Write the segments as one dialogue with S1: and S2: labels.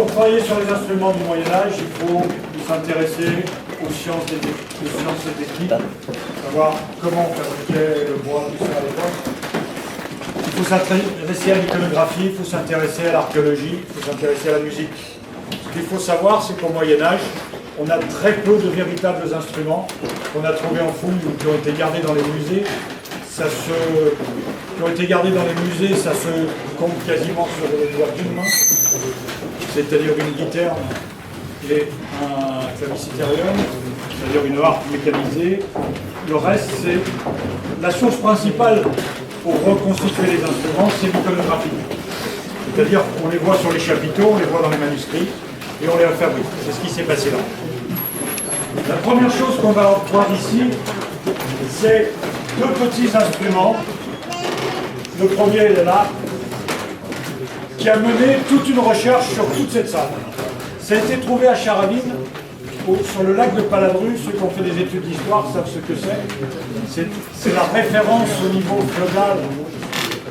S1: pour travailler sur les instruments du Moyen-Âge, il faut s'intéresser aux sciences des techniques, savoir comment on fabriquait le bois, tout ça à l'époque. Il faut s'intéresser à l'iconographie, il faut s'intéresser à l'archéologie, il faut s'intéresser à la musique. Ce qu'il faut savoir, c'est qu'au Moyen-Âge, on a très peu de véritables instruments qu'on a trouvés en fouille ou qui ont été gardés dans les musées. Ça se compte quasiment sur les doigts d'une main, c'est-à-dire une guitare et un clavicitérium, c'est-à-dire une harpe mécanisée. Le reste, c'est la source principale pour reconstituer les instruments, c'est l'iconographie. C'est-à-dire qu'on les voit sur les chapiteaux, on les voit dans les manuscrits et on les fabrique. C'est ce qui s'est passé là. La première chose qu'on va voir ici, c'est deux petits instruments. Le premier est là, qui a mené toute une recherche sur toute cette salle. Ça a été trouvé à Charavine, sur le lac de Paladru. Ceux qui ont fait des études d'histoire savent ce que c'est. C'est la référence au niveau fleuval.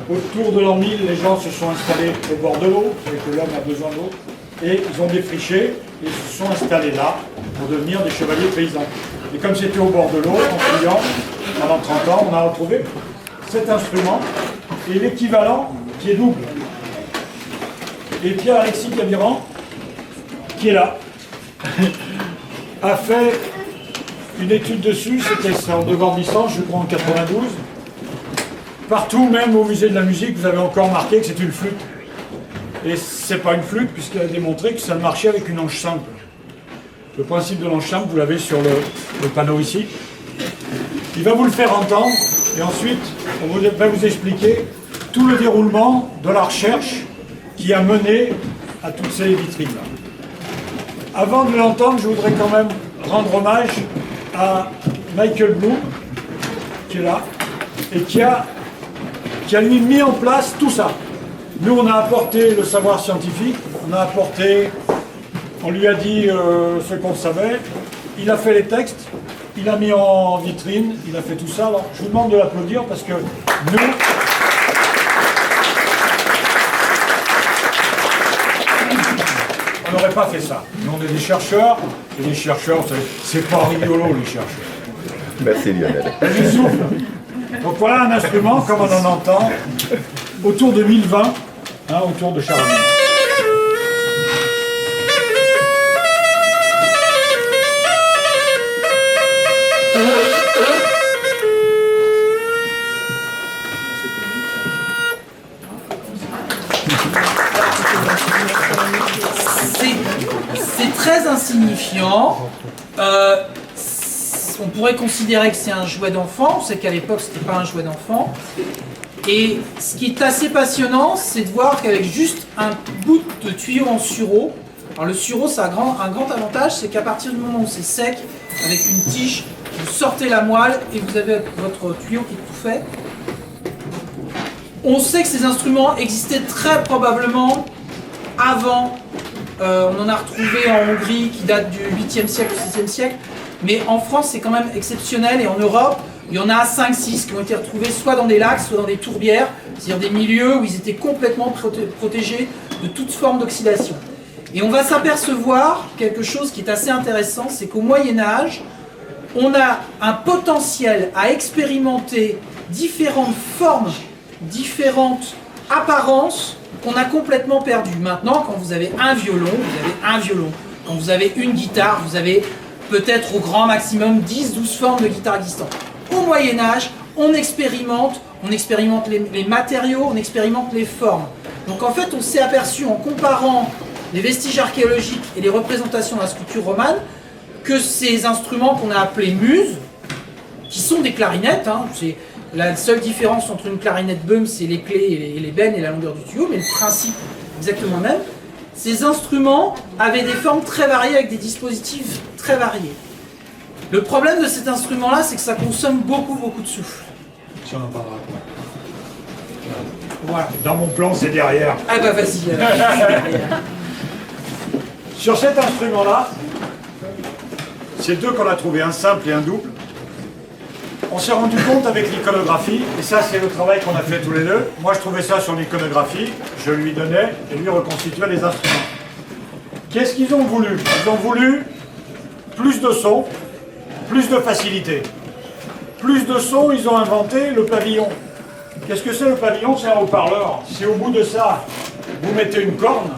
S1: Autour de l'an 1000, les gens se sont installés au bord de l'eau, c'est que l'homme a besoin d'eau, et ils ont défriché et se sont installés là pour devenir des chevaliers paysans. Et comme c'était au bord de l'eau, en fouillant, pendant 30 ans, on a retrouvé cet instrument et l'équivalent qui est double. Et Pierre-Alexis Cabiran, qui est là, a fait une étude dessus, c'était en devoir de licence, je crois en 92. Partout, même au musée de la musique, vous avez encore marqué que c'est une flûte. Et c'est pas une flûte, puisqu'elle a démontré que ça marchait avec une anche simple. Le principe de l'anche simple, vous l'avez sur le panneau ici. Il va vous le faire entendre, et ensuite, on va vous expliquer tout le déroulement de la recherche qui a mené à toutes ces vitrines-là. Avant de l'entendre, je voudrais quand même rendre hommage à Michael Bloom, qui est là, et qui a lui mis en place tout ça. Nous, on a apporté le savoir scientifique, on lui a dit ce qu'on savait, il a fait les textes, il a mis en vitrine, il a fait tout ça. Alors, je vous demande de l'applaudir parce que nous... on n'aurait pas fait ça. Nous, on est des chercheurs, et les chercheurs, c'est pas rigolo, les chercheurs.
S2: Merci Lionel.
S1: Vas-y, souffle. Donc voilà un instrument, comme on en entend, autour de 1020, autour de Charavine.
S3: C'est très insignifiant. On pourrait considérer que c'est un jouet d'enfant. On sait qu'à l'époque, ce n'était pas un jouet d'enfant. Et ce qui est assez passionnant, c'est de voir qu'avec juste un bout de tuyau en sureau, alors le sureau, ça a un grand avantage, c'est qu'à partir du moment où c'est sec, avec une tige, vous sortez la moelle et vous avez votre tuyau qui est tout fait. On sait que ces instruments existaient très probablement avant. On en a retrouvé en Hongrie qui date du 8e siècle au 6e siècle. Mais en France, c'est quand même exceptionnel. Et en Europe, il y en a 5-6 qui ont été retrouvés soit dans des lacs, soit dans des tourbières. C'est-à-dire des milieux où ils étaient complètement protégés de toute forme d'oxydation. Et on va s'apercevoir quelque chose qui est assez intéressant, c'est qu'au Moyen-Âge, on a un potentiel à expérimenter différentes formes, différentes apparences qu'on a complètement perdues. Maintenant, quand vous avez un violon, vous avez un violon. Quand vous avez une guitare, vous avez peut-être au grand maximum 10-12 formes de guitare existantes. Au Moyen-Âge, on expérimente les matériaux, on expérimente les formes. Donc en fait, on s'est aperçu en comparant les vestiges archéologiques et les représentations de la sculpture romane que ces instruments qu'on a appelés muses, qui sont des clarinettes, c'est la seule différence entre une clarinette Böhm, c'est les clés et les bennes et la longueur du tuyau, mais le principe est exactement le même. Ces instruments avaient des formes très variées avec des dispositifs très variés. Le problème de cet instrument-là, c'est que ça consomme beaucoup de souffle.
S1: Si on en parlera. Voilà. Dans mon plan, c'est derrière.
S3: Ah bah vas-y.
S1: Sur cet instrument-là, c'est deux qu'on a trouvé, un simple et un double. On s'est rendu compte avec l'iconographie, et ça c'est le travail qu'on a fait tous les deux. Moi je trouvais ça sur l'iconographie, je lui donnais, et lui reconstituait les instruments. Qu'est-ce qu'ils ont voulu? Ils ont voulu plus de son, plus de facilité. Plus de son, ils ont inventé le pavillon. Qu'est-ce que c'est le pavillon? C'est un haut-parleur. Si au bout de ça, vous mettez une corne,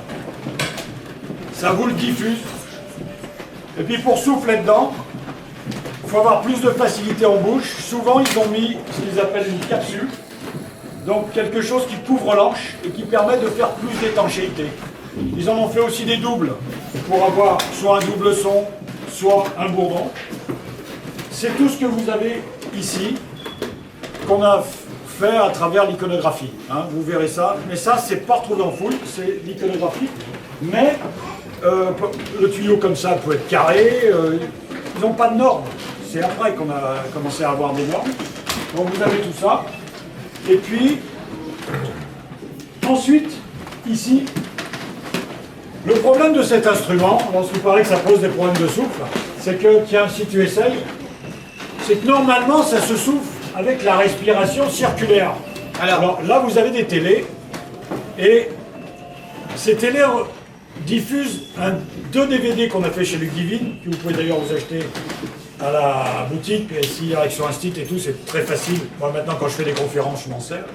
S1: ça vous le diffuse. Et puis pour souffler dedans, il faut avoir plus de facilité en bouche. Souvent, ils ont mis ce qu'ils appellent une capsule. Donc quelque chose qui couvre l'anche et qui permet de faire plus d'étanchéité. Ils en ont fait aussi des doubles pour avoir soit un double son, soit un bourdon. C'est tout ce que vous avez ici qu'on a fait à travers l'iconographie. Hein, vous verrez ça. Mais ça, c'est pas retrouvé en foule, c'est l'iconographie. Mais le tuyau comme ça peut être carré. Ils n'ont pas de normes. C'est après qu'on a commencé à avoir des normes. Donc vous avez tout ça. Et puis, ensuite, ici, le problème de cet instrument, lorsque vous parlez que ça pose des problèmes de souffle, c'est que, tiens, si tu essayes, c'est que normalement, ça se souffle avec la respiration circulaire. Alors là, vous avez des télés, et ces télés diffusent deux DVD qu'on a fait chez Ludivine, que vous pouvez d'ailleurs vous acheter à la boutique, et si avec sur un site et tout, c'est très facile. Moi maintenant quand je fais des conférences, je m'en sers.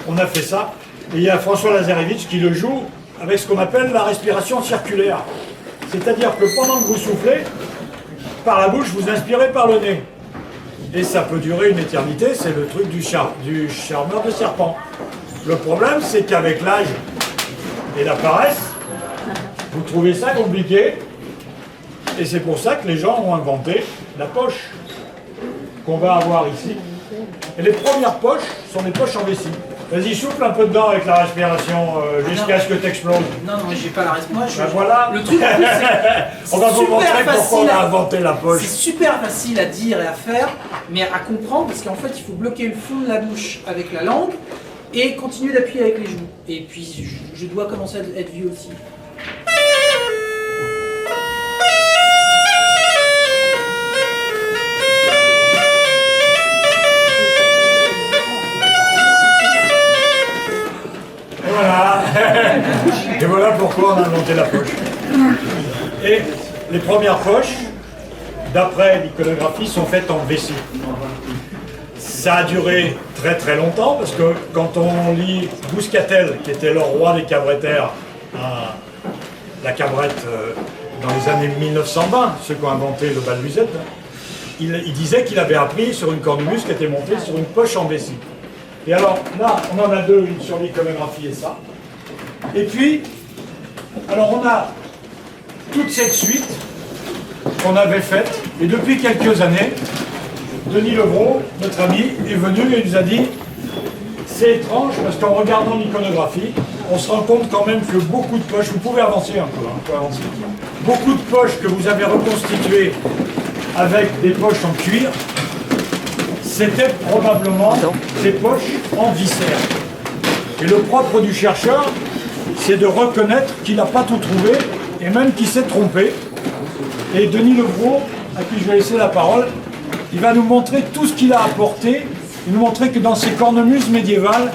S1: On a fait ça. Et il y a François Lazarevitch qui le joue avec ce qu'on appelle la respiration circulaire. C'est-à-dire que pendant que vous soufflez, par la bouche, vous inspirez par le nez. Et ça peut durer une éternité, c'est le truc du charmeur de serpent. Le problème, c'est qu'avec l'âge et la paresse, vous trouvez ça compliqué. Et c'est pour ça que les gens ont inventé la poche qu'on va avoir ici. Et les premières poches sont des poches en vessie. Vas-y, souffle un peu dedans avec la respiration jusqu'à ce que tu exploses.
S3: Non, mais j'ai pas la respiration.
S1: Ben voilà.
S3: Le truc, en plus, c'est
S1: on va vous montrer pourquoi on a inventé la poche.
S3: C'est super facile à dire et à faire, mais à comprendre, parce qu'en fait, il faut bloquer le fond de la bouche avec la langue et continuer d'appuyer avec les genoux. Et puis, je dois commencer à être vieux aussi.
S1: Voilà. Et voilà pourquoi on a inventé la poche. Et les premières poches, d'après l'iconographie, sont faites en vessie. Ça a duré très très longtemps, parce que quand on lit Bouscatel, qui était le roi des cabrettères, la cabrette dans les années 1920, ceux qui ont inventé le bal musette, il disait qu'il avait appris sur une cornemuse qui était montée sur une poche en vessie. Et alors là, on en a deux, une sur l'iconographie et ça. Et puis, alors on a toute cette suite qu'on avait faite, et depuis quelques années, Denis Levrault, notre ami, est venu et nous a dit c'est étrange parce qu'en regardant l'iconographie, on se rend compte quand même que beaucoup de poches, vous pouvez avancer un peu, avancer. Beaucoup de poches que vous avez reconstituées avec des poches en cuir, c'était probablement des poches en viscère. Et le propre du chercheur, c'est de reconnaître qu'il n'a pas tout trouvé et même qu'il s'est trompé. Et Denis Levrault, à qui je vais laisser la parole, il va nous montrer tout ce qu'il a apporté. Il nous montrer que dans ces cornemuses médiévales,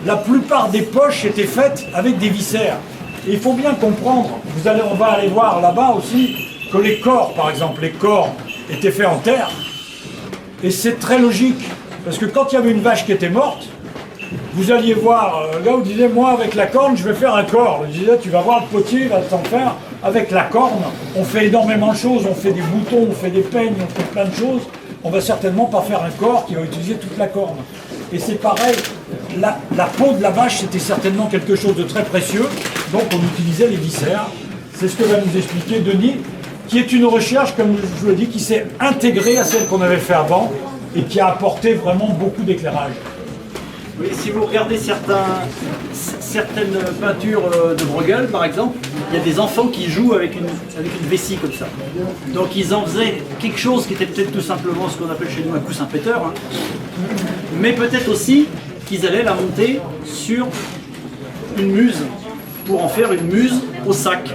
S1: la plupart des poches étaient faites avec des viscères. Et il faut bien comprendre, on va aller voir là-bas aussi, que les corps, par exemple, les corps étaient faits en terre. Et c'est très logique, parce que quand il y avait une vache qui était morte, vous alliez voir, là vous disiez, moi avec la corne, je vais faire un corps. Vous disiez, tu vas voir le potier, il va t'en faire. Avec la corne, on fait énormément de choses, on fait des boutons, on fait des peignes, on fait plein de choses. On va certainement pas faire un corps qui va utiliser toute la corne. Et c'est pareil, la peau de la vache, c'était certainement quelque chose de très précieux, donc on utilisait les viscères. C'est ce que va nous expliquer Denis, qui est une recherche, comme je vous l'ai dit, qui s'est intégrée à celle qu'on avait fait avant et qui a apporté vraiment beaucoup d'éclairage.
S4: Oui, si vous regardez certaines peintures de Bruegel, par exemple, il y a des enfants qui jouent avec une vessie comme ça. Donc ils en faisaient quelque chose qui était peut-être tout simplement ce qu'on appelle chez nous un coussin péteur, hein. Mais peut-être aussi qu'ils allaient la monter sur une muse, pour en faire une muse au sac.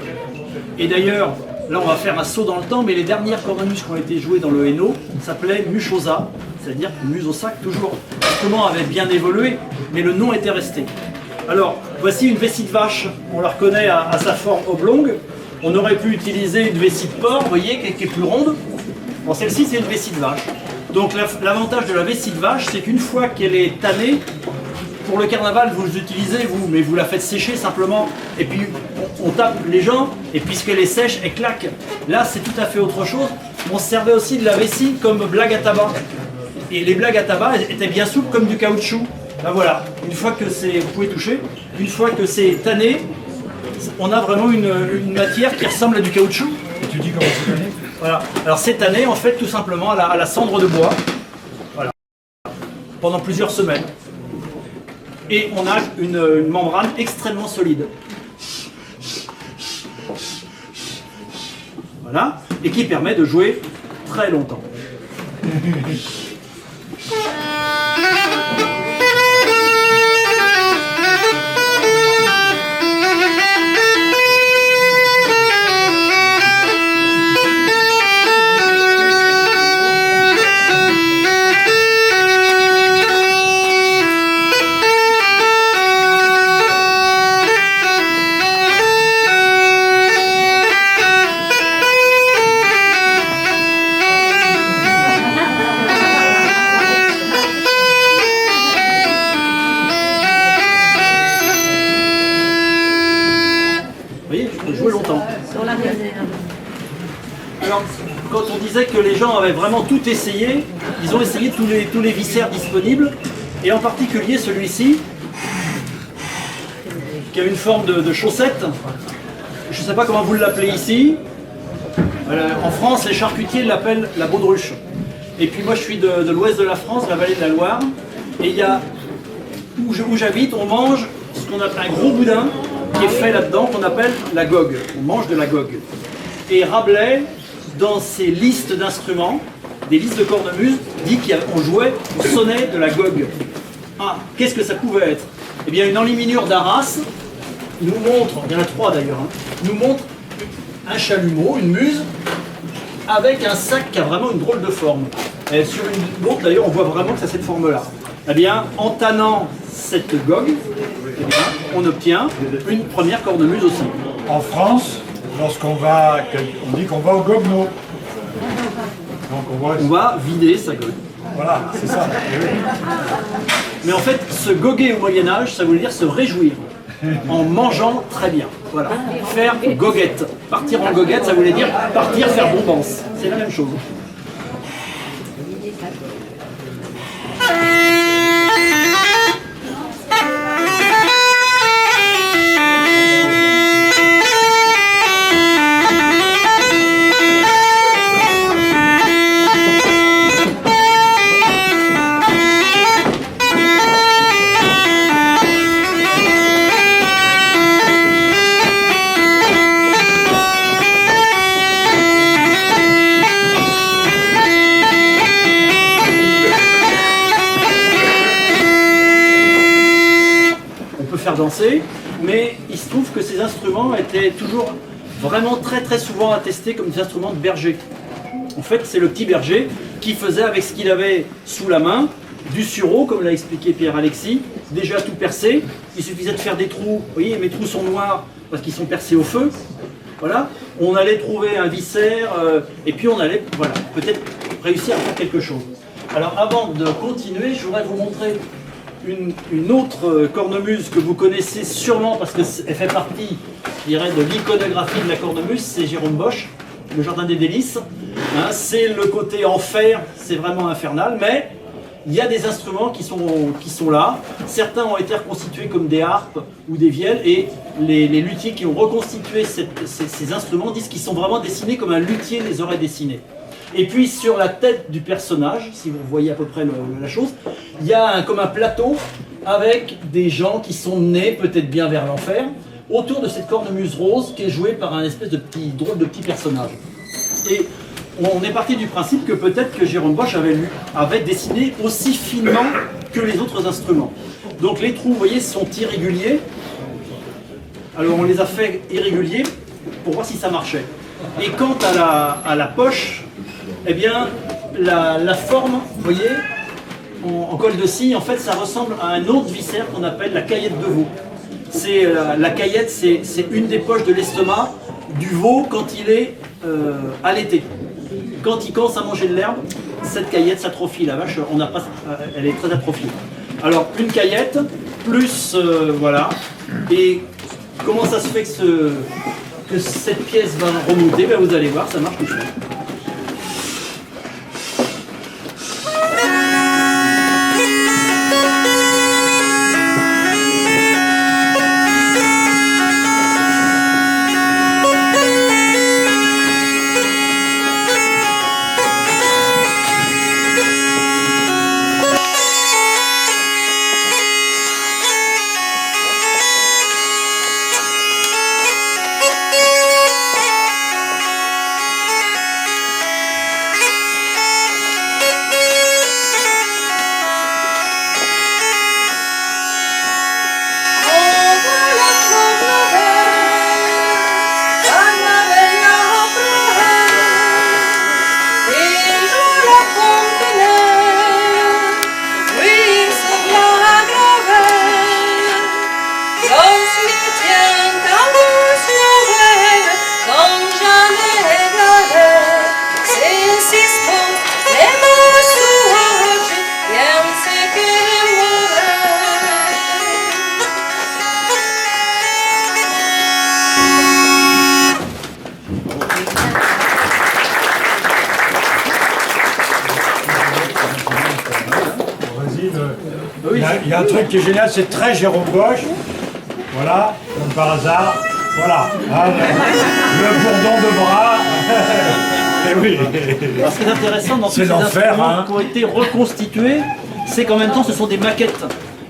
S4: Et d'ailleurs, là on va faire un saut dans le temps, mais les dernières cornemuses qui ont été jouées dans le Hainaut s'appelaient Muchosa, c'est-à-dire muse au sac toujours. L'instrument avait bien évolué, mais le nom était resté. Alors, voici une vessie de vache, on la reconnaît à sa forme oblongue, On aurait pu utiliser une vessie de porc, vous voyez, qui est plus ronde. Bon, celle-ci, c'est une vessie de vache. Donc l'avantage de la vessie de vache, c'est qu'une fois qu'elle est tannée, pour le carnaval, vous l'utilisez, vous, mais vous la faites sécher simplement. Et puis, on tape les gens, et puisqu'elle est sèche, elle claque. Là, c'est tout à fait autre chose. On se servait aussi de la vessie comme blague à tabac. Et les blagues à tabac étaient bien souples comme du caoutchouc. Ben voilà, une fois que c'est, vous pouvez toucher, une fois que c'est tanné, on a vraiment une matière qui ressemble à du caoutchouc.
S1: Et tu dis comment c'est tanné?
S4: Voilà. Alors c'est tanné en fait tout simplement à la cendre de bois. Voilà. Pendant plusieurs semaines. Et on a une membrane extrêmement solide. Voilà. Et qui permet de jouer très longtemps. Alors, quand on disait que les gens avaient vraiment tout essayé, ils ont essayé tous les viscères disponibles, et en particulier celui-ci, qui a une forme de chaussette. Je ne sais pas comment vous l'appelez ici. En France, les charcutiers l'appellent la baudruche. Et puis moi, je suis de l'ouest de la France, la vallée de la Loire, et il y a, où j'habite, on mange ce qu'on appelle un gros boudin, qui est fait là-dedans, qu'on appelle la gogue. On mange de la gogue. Et Rabelais, dans ses listes d'instruments, des listes de cornemuse, dit qu'on jouait, on sonnait de la gogue. Ah, qu'est-ce que ça pouvait être? Eh bien, une enluminure d'Arras nous montre, il y en a 3 d'ailleurs, nous montre un chalumeau, une muse, avec un sac qui a vraiment une drôle de forme. Et sur une montre d'ailleurs, on voit vraiment que ça a cette forme-là. Eh bien, en tannant cette gogue, eh bien, on obtient une première cornemuse aussi.
S1: En France, lorsqu'on va, on dit qu'on va au goguenot. Donc
S4: on va vider sa gogue.
S1: Voilà, c'est ça.
S4: Mais en fait, se goguer au Moyen-Âge, ça voulait dire se réjouir. En mangeant très bien. Voilà. Faire goguette. Partir en goguette, ça voulait dire partir faire bombance. C'est la même chose. Danser, mais il se trouve que ces instruments étaient toujours vraiment très souvent attestés comme des instruments de berger. En fait, c'est le petit berger qui faisait avec ce qu'il avait sous la main du sureau, comme l'a expliqué Pierre-Alexis, déjà tout percé. Il suffisait de faire des trous. Vous voyez, mes trous sont noirs parce qu'ils sont percés au feu. Voilà. On allait trouver un viscère et puis on allait, voilà, peut-être réussir à faire quelque chose. Alors, avant de continuer, je voudrais vous montrer une autre cornemuse que vous connaissez sûrement parce qu'elle fait partie, je dirais, de l'iconographie de la cornemuse, c'est Jérôme Bosch, le Jardin des Délices. Hein, c'est le côté enfer, c'est vraiment infernal, mais il y a des instruments qui sont là. Certains ont été reconstitués comme des harpes ou des vielles, et les luthiers qui ont reconstitué ces instruments disent qu'ils sont vraiment dessinés comme un luthier les aurait dessinés. Et puis sur la tête du personnage, si vous voyez à peu près la chose, il y a comme un plateau avec des gens qui sont nés peut-être bien vers l'enfer, autour de cette cornemuse rose qui est jouée par un espèce de drôle de petit personnage. Et on est parti du principe que peut-être que Jérôme Bosch avait dessiné aussi finement que les autres instruments. Donc les trous, vous voyez, sont irréguliers. Alors on les a fait irréguliers pour voir si ça marchait. Et quant à la poche, eh bien, la forme, vous voyez, en colle de scie, en fait, ça ressemble à un autre viscère qu'on appelle la caillette de veau. La caillette, c'est une des poches de l'estomac du veau quand il est allaité. Quand il commence à manger de l'herbe, cette caillette s'atrophie. La vache, elle est très atrophiée. Alors, une caillette, plus, voilà. Et comment ça se fait que cette pièce va remonter? Ben, vous allez voir, ça marche tout seul.
S1: Il y a un truc qui est génial, c'est très Jérôme Bosch. Voilà, comme par hasard. Voilà, hein, le bourdon de bras. Et oui.
S4: Alors, ce qui est intéressant dans tous ces
S1: l'enfer,
S4: instruments
S1: hein.
S4: qui ont été reconstitués, c'est qu'en même temps ce sont des maquettes.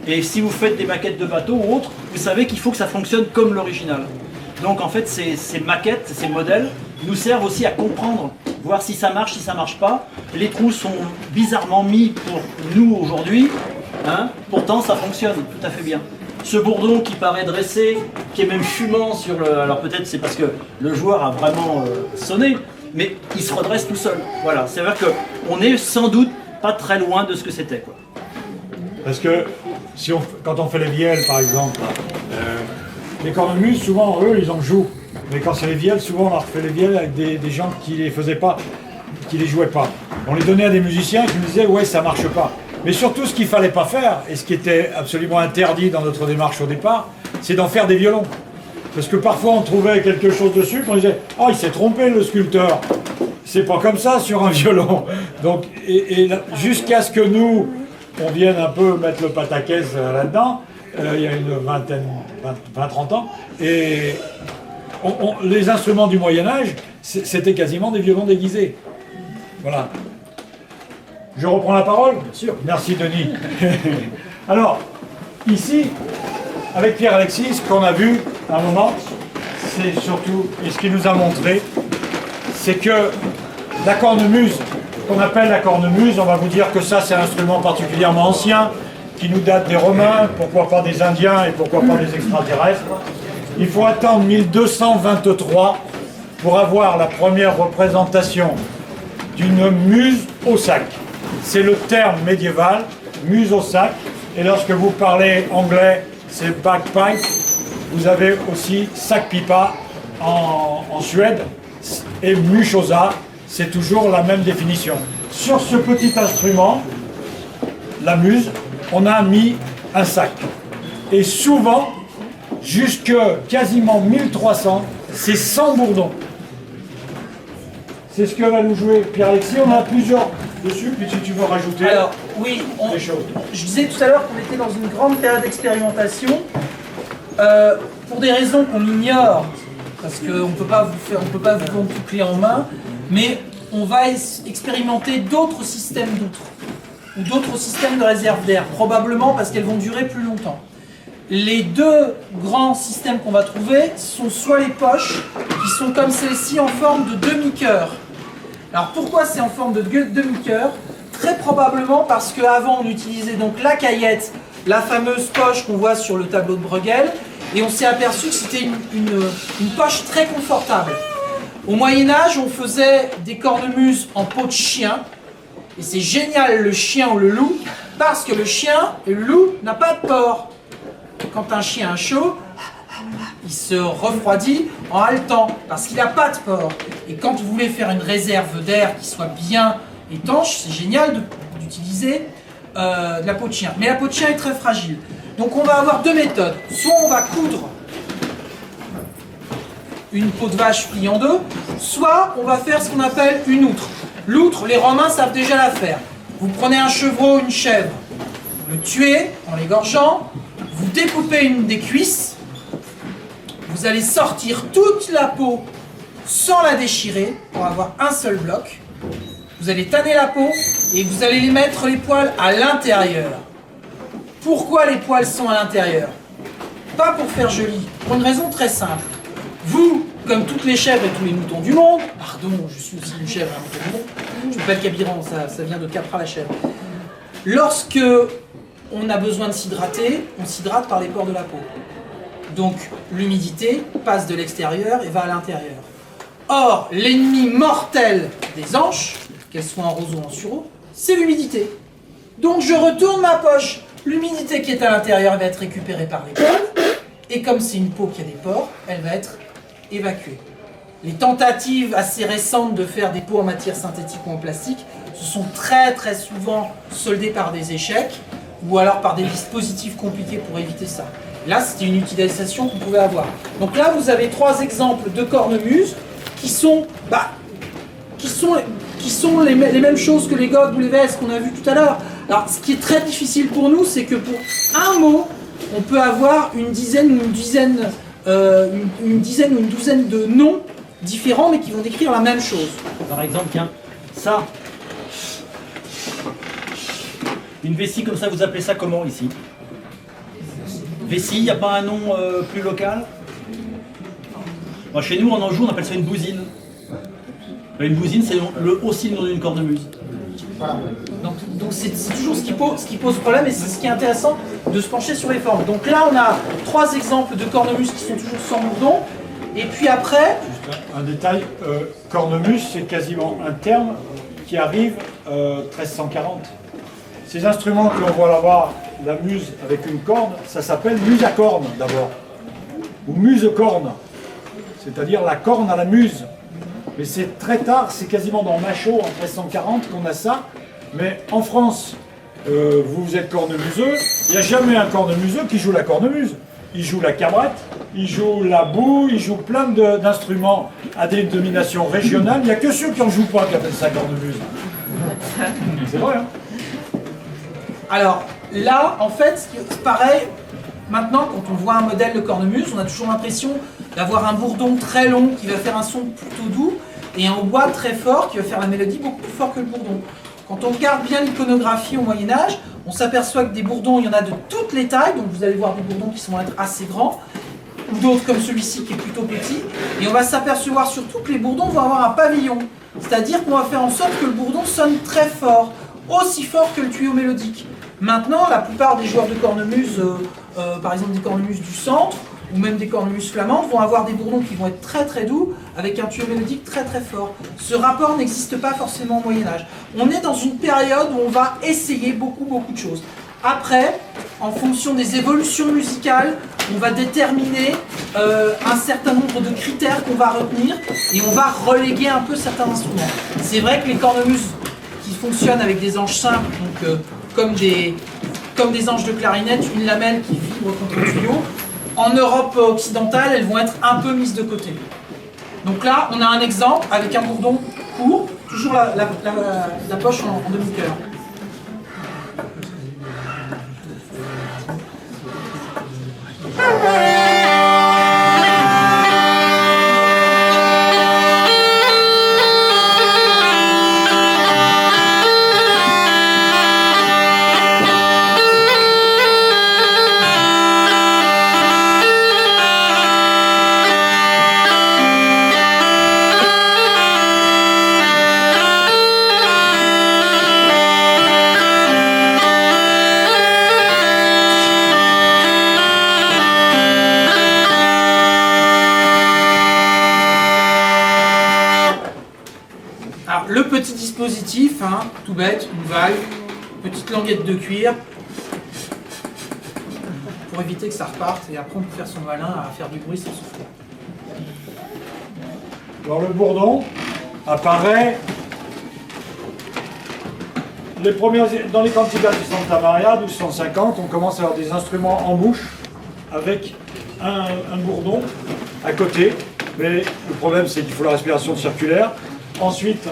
S4: Et si vous faites des maquettes de bateaux ou autres, vous savez qu'il faut que ça fonctionne comme l'original. Donc en fait ces maquettes, ces modèles nous servent aussi à comprendre, voir si ça marche, si ça marche pas. Les trous sont bizarrement mis pour nous aujourd'hui, hein, pourtant ça fonctionne tout à fait bien. Ce bourdon qui paraît dressé, qui est même fumant sur le... Alors peut-être c'est parce que le joueur a vraiment sonné, mais il se redresse tout seul. Voilà, c'est-à-dire qu'on est sans doute pas très loin de ce que c'était, quoi.
S1: Parce que si quand on fait les vielles, par exemple, les cornemuses, souvent, eux, ils en jouent. Mais quand c'est les vielles, souvent, on leur fait les vielles avec des gens qui les faisaient pas, qui les jouaient pas. On les donnait à des musiciens qui nous disaient « ouais, ça marche pas ». Mais surtout, ce qu'il fallait pas faire, et ce qui était absolument interdit dans notre démarche au départ, c'est d'en faire des violons. Parce que parfois, on trouvait quelque chose dessus, qu'on disait « ah, il s'est trompé, le sculpteur ». C'est pas comme ça sur un violon. Donc, jusqu'à ce que nous, on vienne un peu mettre le pataquès là-dedans, il y a une vingtaine, 20-30 ans, et les instruments du Moyen-Âge, c'était quasiment des violons déguisés. Voilà. Je reprends la parole? Bien sûr. Merci Denis. Alors, ici, avec Pierre-Alexis, ce qu'on a vu à un moment, c'est surtout, et ce qu'il nous a montré, c'est que la cornemuse, qu'on appelle la cornemuse, on va vous dire que ça c'est un instrument particulièrement ancien, qui nous date des Romains, pourquoi pas des Indiens et pourquoi pas des extraterrestres. Il faut attendre 1223 pour avoir la première représentation d'une muse au sac. C'est le terme médiéval, muse au sac, et lorsque vous parlez anglais, c'est bagpipe. Vous avez aussi sac pipa en Suède, et mushosa, c'est toujours la même définition. Sur ce petit instrument, la muse, on a mis un sac. Et souvent, jusque quasiment 1300, c'est sans bourdon. C'est ce que va nous jouer Pierre-Alexis. On a plusieurs dessus, puis si tu veux rajouter.
S3: Alors, oui,
S1: des choses.
S3: Je disais tout à l'heure qu'on était dans une grande période d'expérimentation. Pour des raisons qu'on ignore, parce qu'on ne peut pas vous vendre tout clé en main, mais on va expérimenter d'autres systèmes d'outres, ou d'autres systèmes de réserve d'air, probablement parce qu'elles vont durer plus longtemps. Les deux grands systèmes qu'on va trouver sont soit les poches, qui sont comme celle-ci en forme de demi-cœur. Alors pourquoi c'est en forme de demi-cœur? Très probablement parce qu'avant on utilisait donc la caillette, la fameuse poche qu'on voit sur le tableau de Bruegel, et on s'est aperçu que c'était une poche très confortable. Au Moyen-Âge, on faisait des cornemuses en peau de chien, et c'est génial le chien ou le loup, parce que le chien et le loup n'a pas de port. Quand un chien a chaud, il se refroidit en haletant, parce qu'il n'a pas de pore. Et quand vous voulez faire une réserve d'air qui soit bien étanche, c'est génial d'utiliser de la peau de chien. Mais la peau de chien est très fragile. Donc on va avoir deux méthodes. Soit on va coudre une peau de vache pliée en deux, soit on va faire ce qu'on appelle une outre. L'outre, les Romains savent déjà la faire. Vous prenez un chevreau, une chèvre, vous le tuez en l'égorgeant, vous découpez une des cuisses, vous allez sortir toute la peau sans la déchirer pour avoir un seul bloc. Vous allez tanner la peau et vous allez les mettre les poils à l'intérieur. Pourquoi les poils sont à l'intérieur? Pas pour faire joli, pour une raison très simple. Vous, comme toutes les chèvres et tous les moutons du monde, pardon, je suis aussi une chèvre et un mouton du monde, je m'appelle Cabiran, ça vient de Capra la chèvre. Lorsque on a besoin de s'hydrater, on s'hydrate par les pores de la peau. Donc l'humidité passe de l'extérieur et va à l'intérieur. Or, l'ennemi mortel des anches, qu'elles soient en roseau ou en sureau, c'est l'humidité. Donc je retourne ma poche. L'humidité qui est à l'intérieur va être récupérée par les poils. Et comme c'est une peau qui a des pores, elle va être évacuée. Les tentatives assez récentes de faire des peaux en matière synthétique ou en plastique se sont très très souvent soldées par des échecs ou alors par des dispositifs compliqués pour éviter ça. Là, c'était une utilisation qu'on pouvait avoir. Donc là, vous avez trois exemples de cornemuses qui sont les mêmes choses que les godes ou les vestes qu'on a vu tout à l'heure. Alors, ce qui est très difficile pour nous, c'est que pour un mot, on peut avoir une dizaine ou une douzaine de noms différents, mais qui vont décrire la même chose.
S4: Par exemple, tiens, ça. Une vessie comme ça, vous appelez ça comment ici? Vessie, il n'y a pas un nom plus local? Bon, chez nous, en Anjou, on appelle ça une bousine. Une bousine, c'est aussi le nom d'une cornemuse.
S3: Voilà. Donc c'est toujours ce qui pose problème, et c'est ce qui est intéressant de se pencher sur les formes. Donc là, on a trois exemples de cornemuses qui sont toujours sans bourdon. Et puis après...
S1: Juste un détail, cornemuse, c'est quasiment un terme qui arrive 1340. Ces instruments que l'on voit là-bas, la muse avec une corne, ça s'appelle muse à corne d'abord, ou muse-corne, c'est-à-dire la corne à la muse. Mais c'est très tard, c'est quasiment dans Machaut en 1340 qu'on a ça. Mais en France, vous êtes cornemuseux, il n'y a jamais un cornemuseux qui joue la cornemuse. Il joue la cabrette, il joue la boue, il joue plein d'instruments à des dominations régionales. Il n'y a que ceux qui n'en jouent pas qui appellent ça cornemuse. C'est vrai, hein?
S3: Alors là, en fait, c'est pareil. Maintenant, quand on voit un modèle de cornemuse, on a toujours l'impression d'avoir un bourdon très long qui va faire un son plutôt doux et un bois très fort qui va faire la mélodie beaucoup plus fort que le bourdon. Quand on regarde bien l'iconographie au Moyen-Âge, on s'aperçoit que des bourdons, il y en a de toutes les tailles, donc vous allez voir des bourdons qui vont être assez grands, ou d'autres comme celui-ci qui est plutôt petit, et on va s'apercevoir surtout que les bourdons vont avoir un pavillon, c'est-à-dire qu'on va faire en sorte que le bourdon sonne très fort, aussi fort que le tuyau mélodique. Maintenant, la plupart des joueurs de cornemuse, par exemple des cornemuses du centre, ou même des cornemuses flamandes, vont avoir des bourdons qui vont être très très doux, avec un tuyau mélodique très très fort. Ce rapport n'existe pas forcément au Moyen-Âge. On est dans une période où on va essayer beaucoup de choses. Après, en fonction des évolutions musicales, on va déterminer un certain nombre de critères qu'on va retenir, et on va reléguer un peu certains instruments. C'est vrai que les cornemuses qui fonctionnent avec des anges simples, donc comme des anges de clarinette, une lamelle qui vibre contre le tuyau, en Europe occidentale, elles vont être un peu mises de côté. Donc là, on a un exemple avec un bourdon court, toujours la poche en demi-cœur. Le petit dispositif, hein, tout bête, une valve, petite languette de cuir. pour éviter que ça reparte et après on peut faire son malin à faire du bruit sans souffler.
S1: Alors le bourdon apparaît dans les cantigas du Santa Maria, 1250, on commence à avoir des instruments en bouche avec un bourdon à côté, mais le problème c'est qu'il faut la respiration circulaire. Ensuite,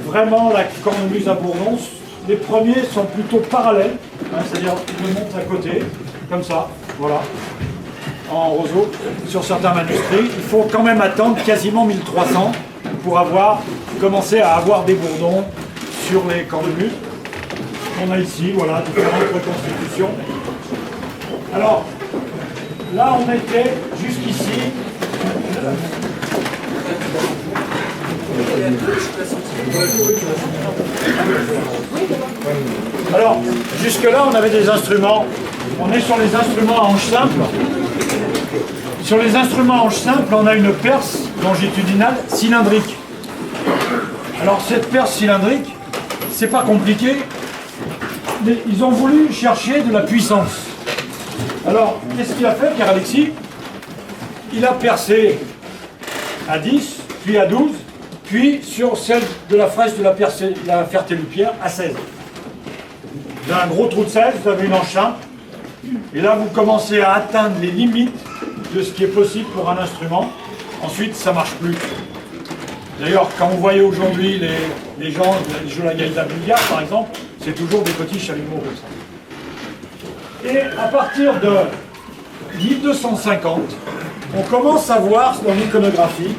S1: vraiment la cornemuse à bourdon, les premiers sont plutôt parallèles, hein, c'est-à-dire ils montent à côté, comme ça, voilà, en roseau. Sur certains manuscrits, il faut quand même attendre quasiment 1300 pour commencer à avoir des bourdons sur les cornemuses. On a ici, voilà, différentes reconstitutions. Alors, là on était jusqu'ici. Alors, jusque-là, on avait des instruments. On est sur les instruments à hanche simple. Sur les instruments à hanche simple, on a une perce longitudinale cylindrique. Alors, cette perce cylindrique, c'est pas compliqué, mais ils ont voulu chercher de la puissance. Alors, qu'est-ce qu'il a fait, Pierre-Alexis? Il a percé à 10, puis à 12, puis sur celle de la fraise de la Ferté-Lupière à 16. Vous avez un gros trou de 16, vous avez une hanche simple, et là vous commencez à atteindre les limites de ce qui est possible pour un instrument. Ensuite, ça ne marche plus. D'ailleurs, quand vous voyez aujourd'hui les gens qui jouent la gaïda bulgare, par exemple, c'est toujours des petits chalumeaux comme ça. Et à partir de 1250, on commence à voir dans l'iconographie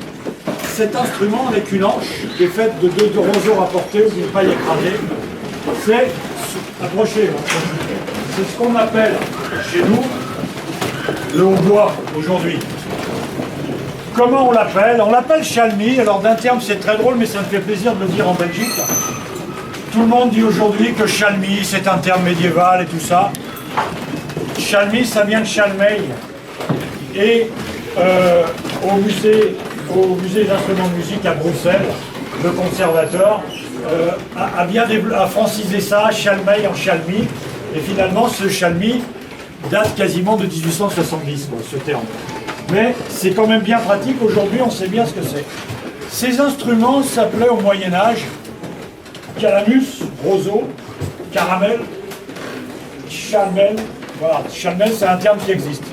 S1: cet instrument avec une hanche qui est faite de deux roseaux rapportés ou d'une paille écrasée. C'est, approchez, c'est ce qu'on appelle chez nous le hautbois aujourd'hui. Comment on l'appelle? On l'appelle chalmi. Alors d'un terme c'est très drôle, mais ça me fait plaisir de le dire en Belgique. Tout le monde dit aujourd'hui que chalmi c'est un terme médiéval et tout ça. Chalmi, ça vient de Chalmeil. Et au musée des instruments de musique à Bruxelles, le conservateur a francisé ça, Chalmeil en chalmi. Et finalement, ce chalmi date quasiment de 1870, ce terme. Mais c'est quand même bien pratique. Aujourd'hui, on sait bien ce que c'est. Ces instruments s'appelaient au Moyen-Âge calamus, roseau, caramel, chalmel. Voilà, chalmel, c'est un terme qui existe.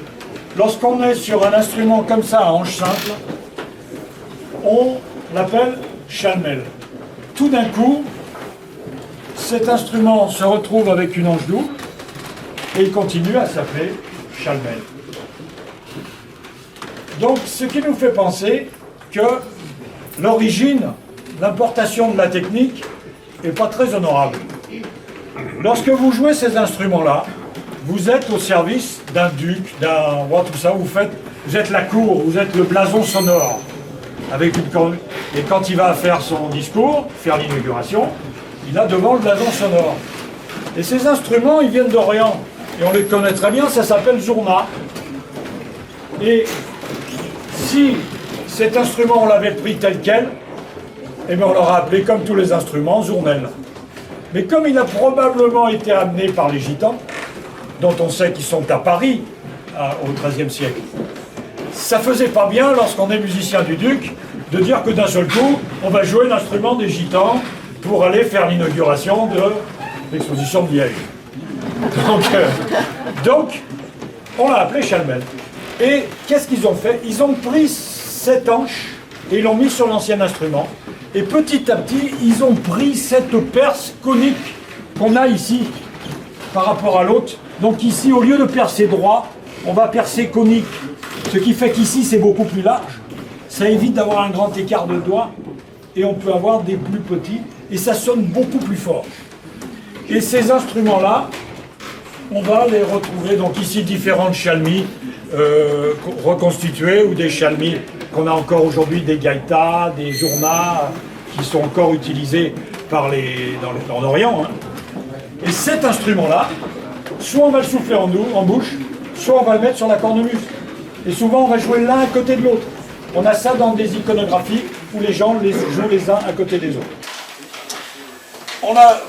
S1: Lorsqu'on est sur un instrument comme ça, à hanche simple, on l'appelle chalmel. Tout d'un coup, cet instrument se retrouve avec une hanche double et il continue à s'appeler chalmel. Donc, ce qui nous fait penser que l'origine, l'importation de la technique n'est pas très honorable. Lorsque vous jouez ces instruments-là, vous êtes au service d'un duc, d'un roi, tout ça, vous êtes la cour, vous êtes le blason sonore. Et quand il va faire son discours, faire l'inauguration, il a devant le blason sonore. Et ces instruments, ils viennent d'Orient. Et on les connaît très bien, ça s'appelle Zourna. Et si cet instrument, on l'avait pris tel quel, eh bien on l'aurait appelé, comme tous les instruments, Zournel. Mais comme il a probablement été amené par les Gitans, dont on sait qu'ils sont à Paris au XIIIe siècle, ça faisait pas bien, lorsqu'on est musicien du duc, de dire que d'un seul coup, on va jouer l'instrument des Gitans pour aller faire l'inauguration de l'exposition de Liège. Donc, on l'a appelé Chalmel. Et qu'est-ce qu'ils ont fait? Ils ont pris cette hanche et ils l'ont mis sur l'ancien instrument. Et petit à petit, ils ont pris cette perce conique qu'on a ici par rapport à l'autre. Donc ici, au lieu de percer droit, on va percer conique. Ce qui fait qu'ici, c'est beaucoup plus large. Ça évite d'avoir un grand écart de doigts. Et on peut avoir des plus petits. Et ça sonne beaucoup plus fort. Et ces instruments-là, on va les retrouver. Donc ici, différentes chalmis reconstituées ou des chalmis qu'on a encore aujourd'hui, des gaïtas, des zournas, qui sont encore utilisés en Orient. Hein. Et cet instrument-là, soit on va le souffler en bouche, soit on va le mettre sur la cornemuse. Et souvent, on va jouer l'un à côté de l'autre. On a ça dans des iconographies où les gens les jouent les uns à côté des autres. On a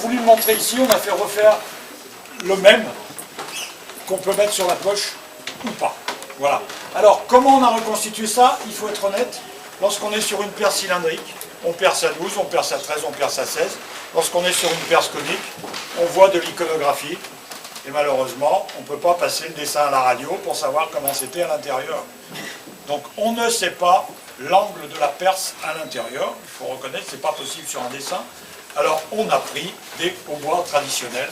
S1: voulu le montrer ici, on a fait refaire le même qu'on peut mettre sur la poche ou pas. Voilà. Alors, comment on a reconstitué ça? Il faut être honnête. Lorsqu'on est sur une perce cylindrique, on perce à 12, on perce à 13, on perce à 16. Lorsqu'on est sur une perce conique, on voit de l'iconographie. Et malheureusement, on ne peut pas passer le dessin à la radio pour savoir comment c'était à l'intérieur. Donc, on ne sait pas l'angle de la perce à l'intérieur. Il faut reconnaître, ce n'est pas possible sur un dessin. Alors, on a pris des hautbois traditionnels.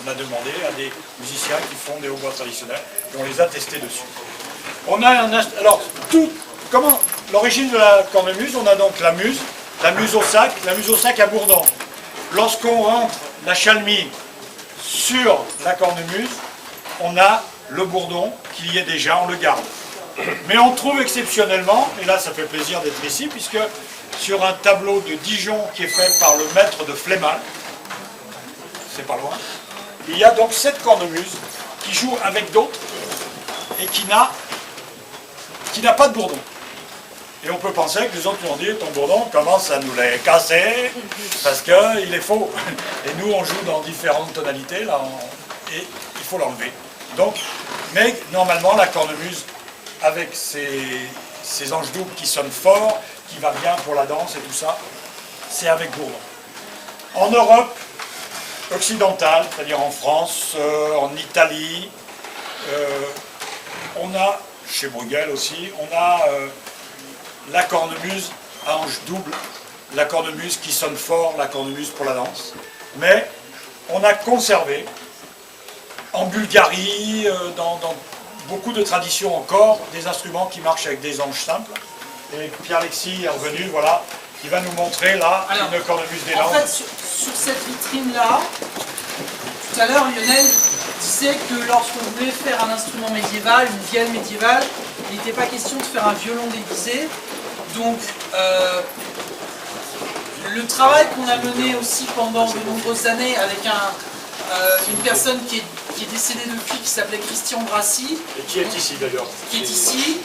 S1: On a demandé à des musiciens qui font des hautbois traditionnels et on les a testés dessus. On a alors, comment l'origine de la cornemuse? On a donc la muse au sac à bourdon. Lorsqu'on rentre la chalmie sur la cornemuse, on a le bourdon qui y est déjà, on le garde. Mais on trouve exceptionnellement, et là ça fait plaisir d'être ici, puisque sur un tableau de Dijon qui est fait par le maître de Flémal, c'est pas loin, il y a donc cette cornemuse qui joue avec d'autres et qui n'a pas de bourdon. Et on peut penser que les autres nous ont dit, ton bourdon commence à nous les casser parce qu'il est faux. Et nous on joue dans différentes tonalités là, et il faut l'enlever. Donc, mais normalement la cornemuse avec ses anges doubles qui sonnent fort, qui va bien pour la danse et tout ça, c'est avec bourdon. En Europe occidentale, c'est-à-dire en France, en Italie, on a, chez Bruegel aussi, on a la cornemuse à ange double, la cornemuse qui sonne fort, la cornemuse pour la danse. Mais on a conservé, en Bulgarie, dans beaucoup de traditions encore, des instruments qui marchent avec des anges simples. Et Pierre-Alexis est revenu, voilà, qui va nous montrer là une cornemuse des Landes.
S3: En fait, sur cette vitrine-là, tout à l'heure, Lionel disait que lorsqu'on voulait faire un instrument médiéval, une vielle médiévale, il n'était pas question de faire un violon déguisé. Donc, le travail qu'on a mené aussi pendant de nombreuses années avec une personne qui est décédée depuis, qui s'appelait Christian Brassi.
S1: Et qui est ici d'ailleurs.
S3: Qui est ici.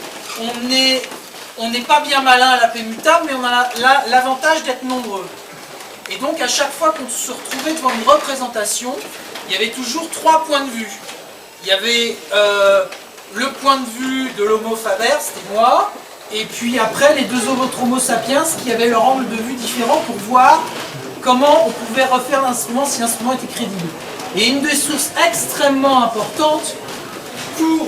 S3: On n'est pas bien malin à la pémutable, mais on a l'avantage d'être nombreux. Et donc, à chaque fois qu'on se retrouvait devant une représentation, il y avait toujours 3 points de vue. Il y avait le point de vue de l'homo faber, c'était moi, et puis après les 2 autres homo sapiens qui avaient leur angle de vue différent pour voir comment on pouvait refaire l'instrument si l'instrument était crédible. Et une des sources extrêmement importantes pour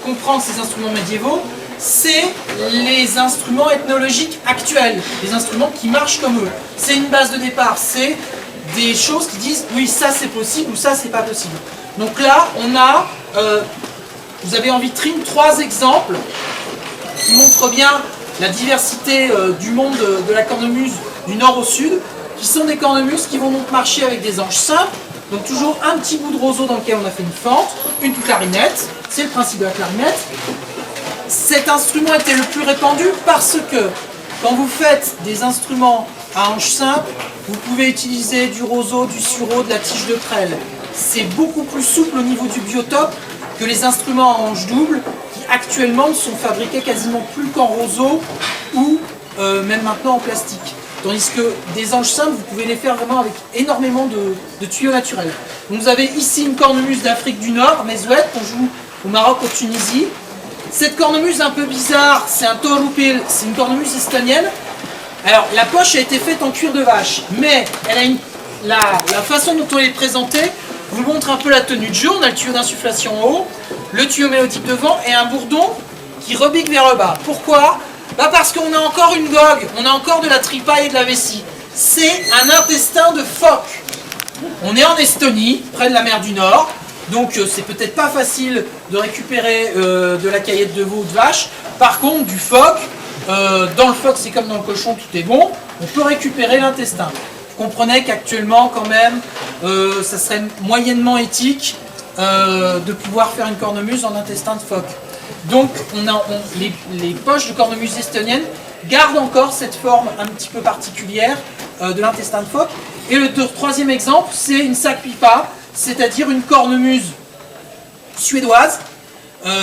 S3: comprendre ces instruments médiévaux, c'est les instruments ethnologiques actuels, les instruments qui marchent comme eux. C'est une base de départ, c'est des choses qui disent oui, ça c'est possible ou ça c'est pas possible. Donc là, on a, vous avez en vitrine 3 exemples qui montrent bien la diversité du monde de la cornemuse du nord au sud, qui sont des cornemuses qui vont donc marcher avec des anges simples, donc toujours un petit bout de roseau dans lequel on a fait une fente, une clarinette, c'est le principe de la clarinette. Cet instrument était le plus répandu parce que quand vous faites des instruments à anges simples, vous pouvez utiliser du roseau, du sureau, de la tige de prêle. C'est beaucoup plus souple au niveau du biotope que les instruments à anges doubles qui actuellement ne sont fabriqués quasiment plus qu'en roseau ou même maintenant en plastique. Tandis que des anges simples, vous pouvez les faire vraiment avec énormément de tuyaux naturels. Donc vous avez ici une cornemuse d'Afrique du Nord, Mezouet, qu'on joue au Maroc, en Tunisie. Cette cornemuse un peu bizarre, c'est un torupil, c'est une cornemuse estonienne. Alors la poche a été faite en cuir de vache, mais elle a la façon dont on est présenté vous montre un peu la tenue de jeu. On a le tuyau d'insufflation en haut, le tuyau mélodique devant et un bourdon qui rebique vers le bas. Pourquoi ? Parce qu'on a encore une gogue, on a encore de la tripaille et de la vessie. C'est un intestin de phoque. On est en Estonie, près de la mer du Nord, donc c'est peut-être pas facile de récupérer de la caillette de veau ou de vache. Par contre, du phoque, dans le phoque c'est comme dans le cochon, tout est bon, on peut récupérer l'intestin. Vous comprenez qu'actuellement quand même, ça serait moyennement éthique de pouvoir faire une cornemuse en intestin de phoque. Donc les poches de cornemuse estonienne gardent encore cette forme un petit peu particulière de l'intestin de phoque. Et le 3e exemple, c'est une sac-pipa, c'est-à-dire une cornemuse suédoise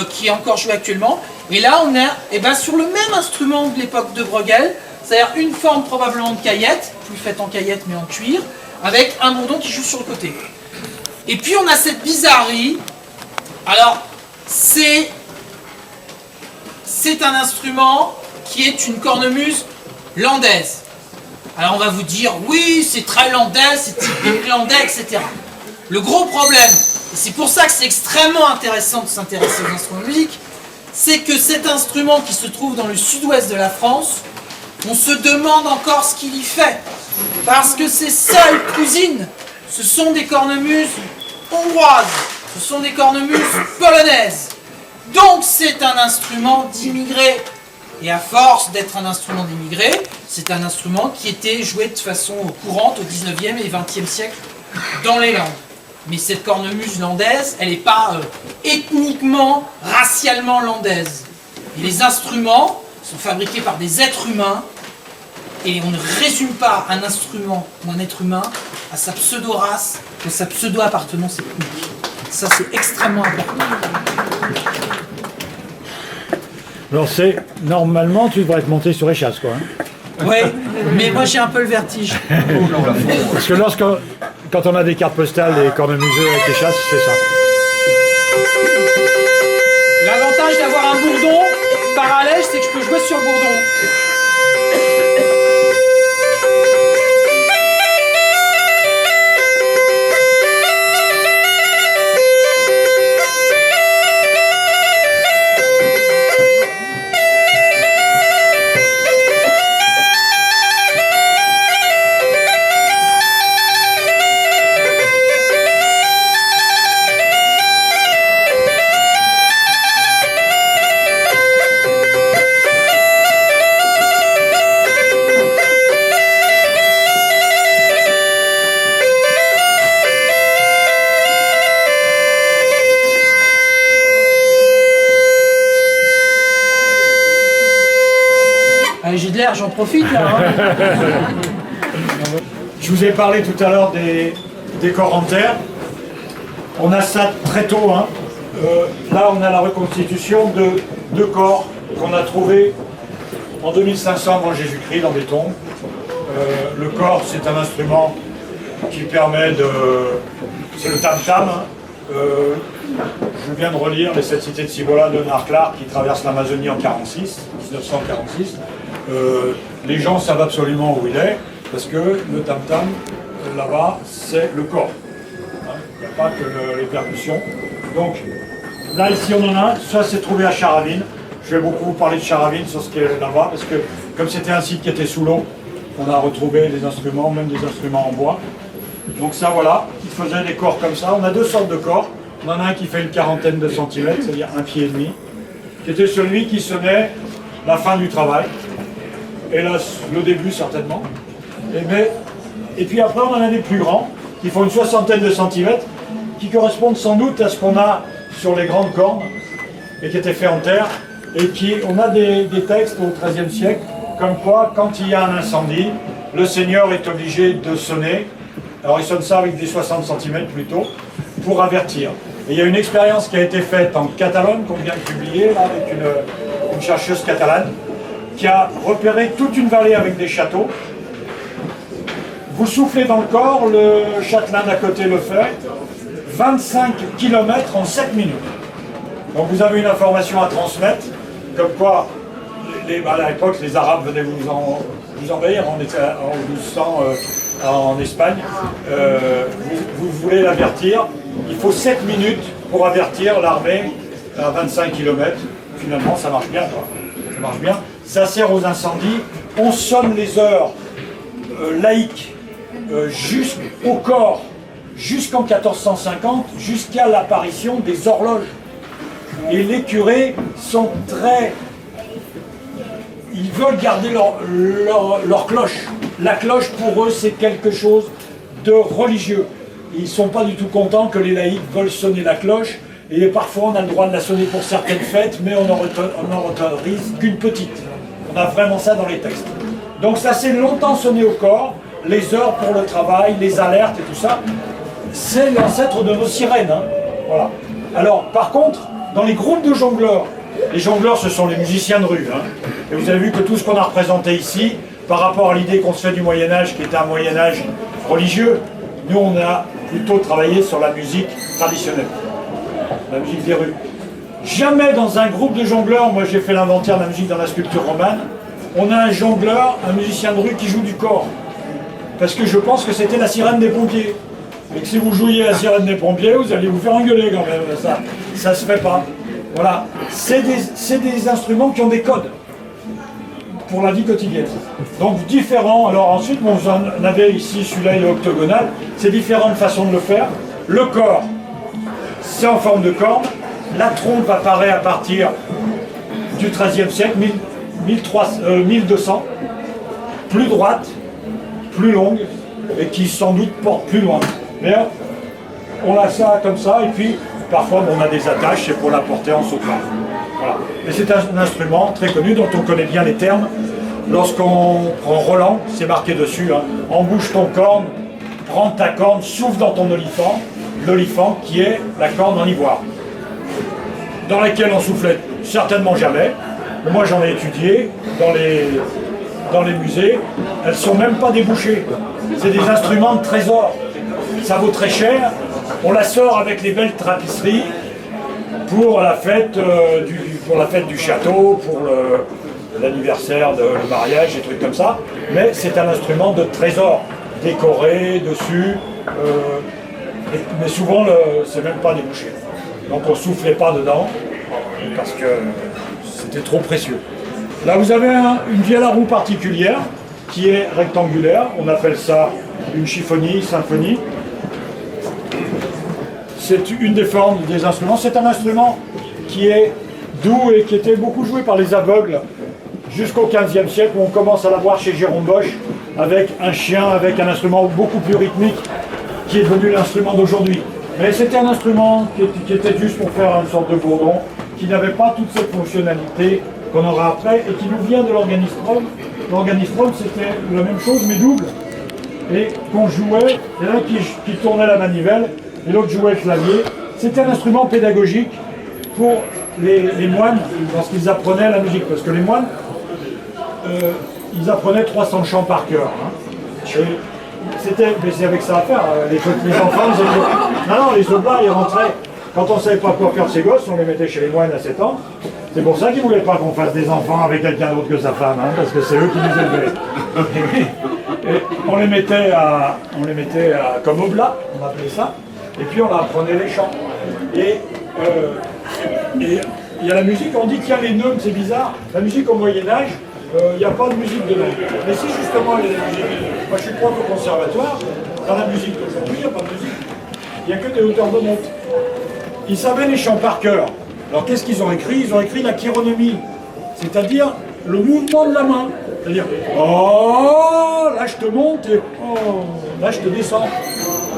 S3: qui est encore jouée actuellement. Et là, on est sur le même instrument de l'époque de Bruegel, c'est-à-dire une forme probablement de caillette, plus faite en caillette mais en cuir, avec un bourdon qui joue sur le côté. Et puis on a cette bizarrerie Alors, c'est un instrument qui est une cornemuse landaise. Alors on va vous dire, oui, c'est très landais, c'est typique landais, etc. Le gros problème, et c'est pour ça que c'est extrêmement intéressant de s'intéresser aux instruments de musique, c'est que cet instrument qui se trouve dans le sud-ouest de la France, on se demande encore ce qu'il y fait. Parce que ses seules cousines, ce sont des cornemuses hongroises, ce sont des cornemuses polonaises. Donc c'est un instrument d'immigrés. Et à force d'être un instrument d'immigrés, c'est un instrument qui était joué de façon courante au 19e et 20e siècle dans les Landes. Mais cette cornemuse landaise, elle n'est pas ethniquement, racialement landaise. Et les instruments sont fabriqués par des êtres humains, et on ne résume pas un instrument ou un être humain à sa pseudo-race ou à sa pseudo-appartenance ethnique. Ça, c'est extrêmement important.
S1: Alors normalement, tu devrais être monté sur échasse, quoi. Hein.
S3: Oui, mais moi j'ai un peu le vertige.
S1: Parce que quand on a des cartes postales, des cornemuseux avec échasse, c'est ça.
S3: L'avantage d'avoir un bourdon parallèle, c'est que je peux jouer sur le bourdon. J'ai de l'air, j'en profite là. Hein.
S1: Je vous ai parlé tout à l'heure des corps en terre. On a ça très tôt. Hein. Là, on a la reconstitution de deux corps qu'on a trouvés en 2500 avant Jésus-Christ dans des tombes. Le corps, c'est un instrument qui permet de... C'est le tam-tam. Hein. Je viens de relire Les 7 cités de Cibola de Leonard Clark qui traverse l'Amazonie en 1946. Les gens savent absolument où il est, parce que le tam-tam, là-bas, c'est le corps. Hein, il n'y a pas que les percussions. Donc, là, ici, on en a un. Ça, c'est trouvé à Charavine. Je vais beaucoup vous parler de Charavine sur ce qui est là-bas, parce que, comme c'était un site qui était sous l'eau, on a retrouvé des instruments, même des instruments en bois. Donc ça, voilà, il faisait des corps comme ça. On a deux sortes de corps. On en a un qui fait une quarantaine de centimètres, c'est-à-dire 1,5 pied, qui était celui qui sonnait la fin du travail. Et là, le début certainement. Et puis après, on en a des plus grands, qui font une soixantaine de centimètres, qui correspondent sans doute à ce qu'on a sur les grandes cornes, et qui étaient faits en terre, et on a des textes au XIIIe siècle, comme quoi, quand il y a un incendie, le seigneur est obligé de sonner. Alors il sonne ça avec des 60 cm plutôt, pour avertir. Et il y a une expérience qui a été faite en Catalogne, qu'on vient de publier, là, avec une chercheuse catalane, qui a repéré toute une vallée avec des châteaux. Vous soufflez dans le corps, le châtelain d'à côté le fait, 25 km en 7 minutes. Donc vous avez une information à transmettre, comme quoi, à l'époque, les Arabes venaient vous envahir, on était en 1200 en Espagne. Vous voulez l'avertir, il faut 7 minutes pour avertir l'armée à 25 km. Finalement, ça marche bien, quoi. Ça marche bien. Ça sert aux incendies. On sonne les heures laïques jusqu'au corps, jusqu'en 1450, jusqu'à l'apparition des horloges. Et les curés sont très... Ils veulent garder leur cloche. La cloche, pour eux, c'est quelque chose de religieux. Ils ne sont pas du tout contents que les laïcs veulent sonner la cloche. Et parfois, on a le droit de la sonner pour certaines fêtes, mais on n'en autorise qu'une petite. On a vraiment ça dans les textes. Donc ça s'est longtemps sonné au corps, les heures pour le travail, les alertes et tout ça. C'est l'ancêtre de nos sirènes. Hein. Voilà. Alors, par contre, dans les groupes de jongleurs, les jongleurs, ce sont les musiciens de rue. Hein. Et vous avez vu que tout ce qu'on a représenté ici, par rapport à l'idée qu'on se fait du Moyen-Âge, qui était un Moyen-Âge religieux, nous, on a plutôt travaillé sur la musique traditionnelle. la musique des rues. Jamais dans un groupe de jongleurs, moi j'ai fait l'inventaire de la musique dans la sculpture romane, on a un jongleur, un musicien de rue qui joue du corps. Parce que je pense que c'était la sirène des pompiers. Et que si vous jouiez la sirène des pompiers, vous allez vous faire engueuler quand même. Ça se fait pas. Voilà. C'est des instruments qui ont des codes pour la vie quotidienne. Donc différents. Alors ensuite, bon, vous en avez ici, celui-là il est octogonal. C'est différentes façons de le faire. Le corps, c'est en forme de corne. La trompe apparaît à partir du XIIIe siècle, 1200. Plus droite, plus longue, et qui sans doute porte plus loin. Mais on a ça comme ça, et puis parfois on a des attaches, c'est pour la porter en sautant. Voilà. Mais c'est un instrument très connu dont on connaît bien les termes. Lorsqu'on prend Roland, c'est marqué dessus, hein, embouche ton corne, prends ta corne, souffle dans ton olifant, l'olifant qui est la corne en ivoire, dans laquelle on soufflait certainement jamais. Moi j'en ai étudié dans les musées, elles ne sont même pas débouchées. C'est des instruments de trésor. Ça vaut très cher. On la sort avec les belles tapisseries pour la fête, du château, pour l'anniversaire, le mariage, des trucs comme ça. Mais c'est un instrument de trésor, décoré dessus. Mais souvent, c'est même pas débouché. Donc on ne soufflait pas dedans parce que c'était trop précieux. Là, vous avez une vielle à roue particulière qui est rectangulaire. On appelle ça une chiffonnie, symphonie. C'est une des formes des instruments. C'est un instrument qui est doux et qui était beaucoup joué par les aveugles jusqu'au XVe siècle, où on commence à l'avoir chez Jérôme Bosch avec un chien, avec un instrument beaucoup plus rythmique qui est devenu l'instrument d'aujourd'hui. Mais c'était un instrument qui était juste pour faire une sorte de bourdon, qui n'avait pas toute cette fonctionnalité qu'on aura après et qui nous vient de l'organistrum. L'organistrum, c'était la même chose mais double, et qu'on jouait, il y en a qui tournait la manivelle et l'autre jouait le clavier. C'était un instrument pédagogique pour les moines lorsqu'ils apprenaient la musique, parce que les moines, ils apprenaient 300 chants par cœur. Hein. Mais c'est avec ça à faire. Les enfants, les oblats, ils rentraient. Quand on ne savait pas quoi faire de ces gosses, on les mettait chez les moines à 7 ans. C'est pour ça qu'ils ne voulaient pas qu'on fasse des enfants avec quelqu'un d'autre que sa femme, hein, parce que c'est eux qui nous élevaient. Et on les mettait comme oblats, on appelait ça, et puis on leur apprenait les chants. Et il y a la musique, on dit qu'il y a les neumes, c'est bizarre. La musique au Moyen-Âge, il n'y a pas de musique dedans. Mais si justement il y a la musique, moi je suis prof au conservatoire, dans la musique d'aujourd'hui, il n'y a pas de musique. Il n'y a que des hauteurs de notes. Ils savaient les chants par cœur. Alors qu'est-ce qu'ils ont écrit? Ils ont écrit la chironomie, c'est-à-dire le mouvement de la main. C'est-à-dire, oh, là je te monte et oh, là je te descends.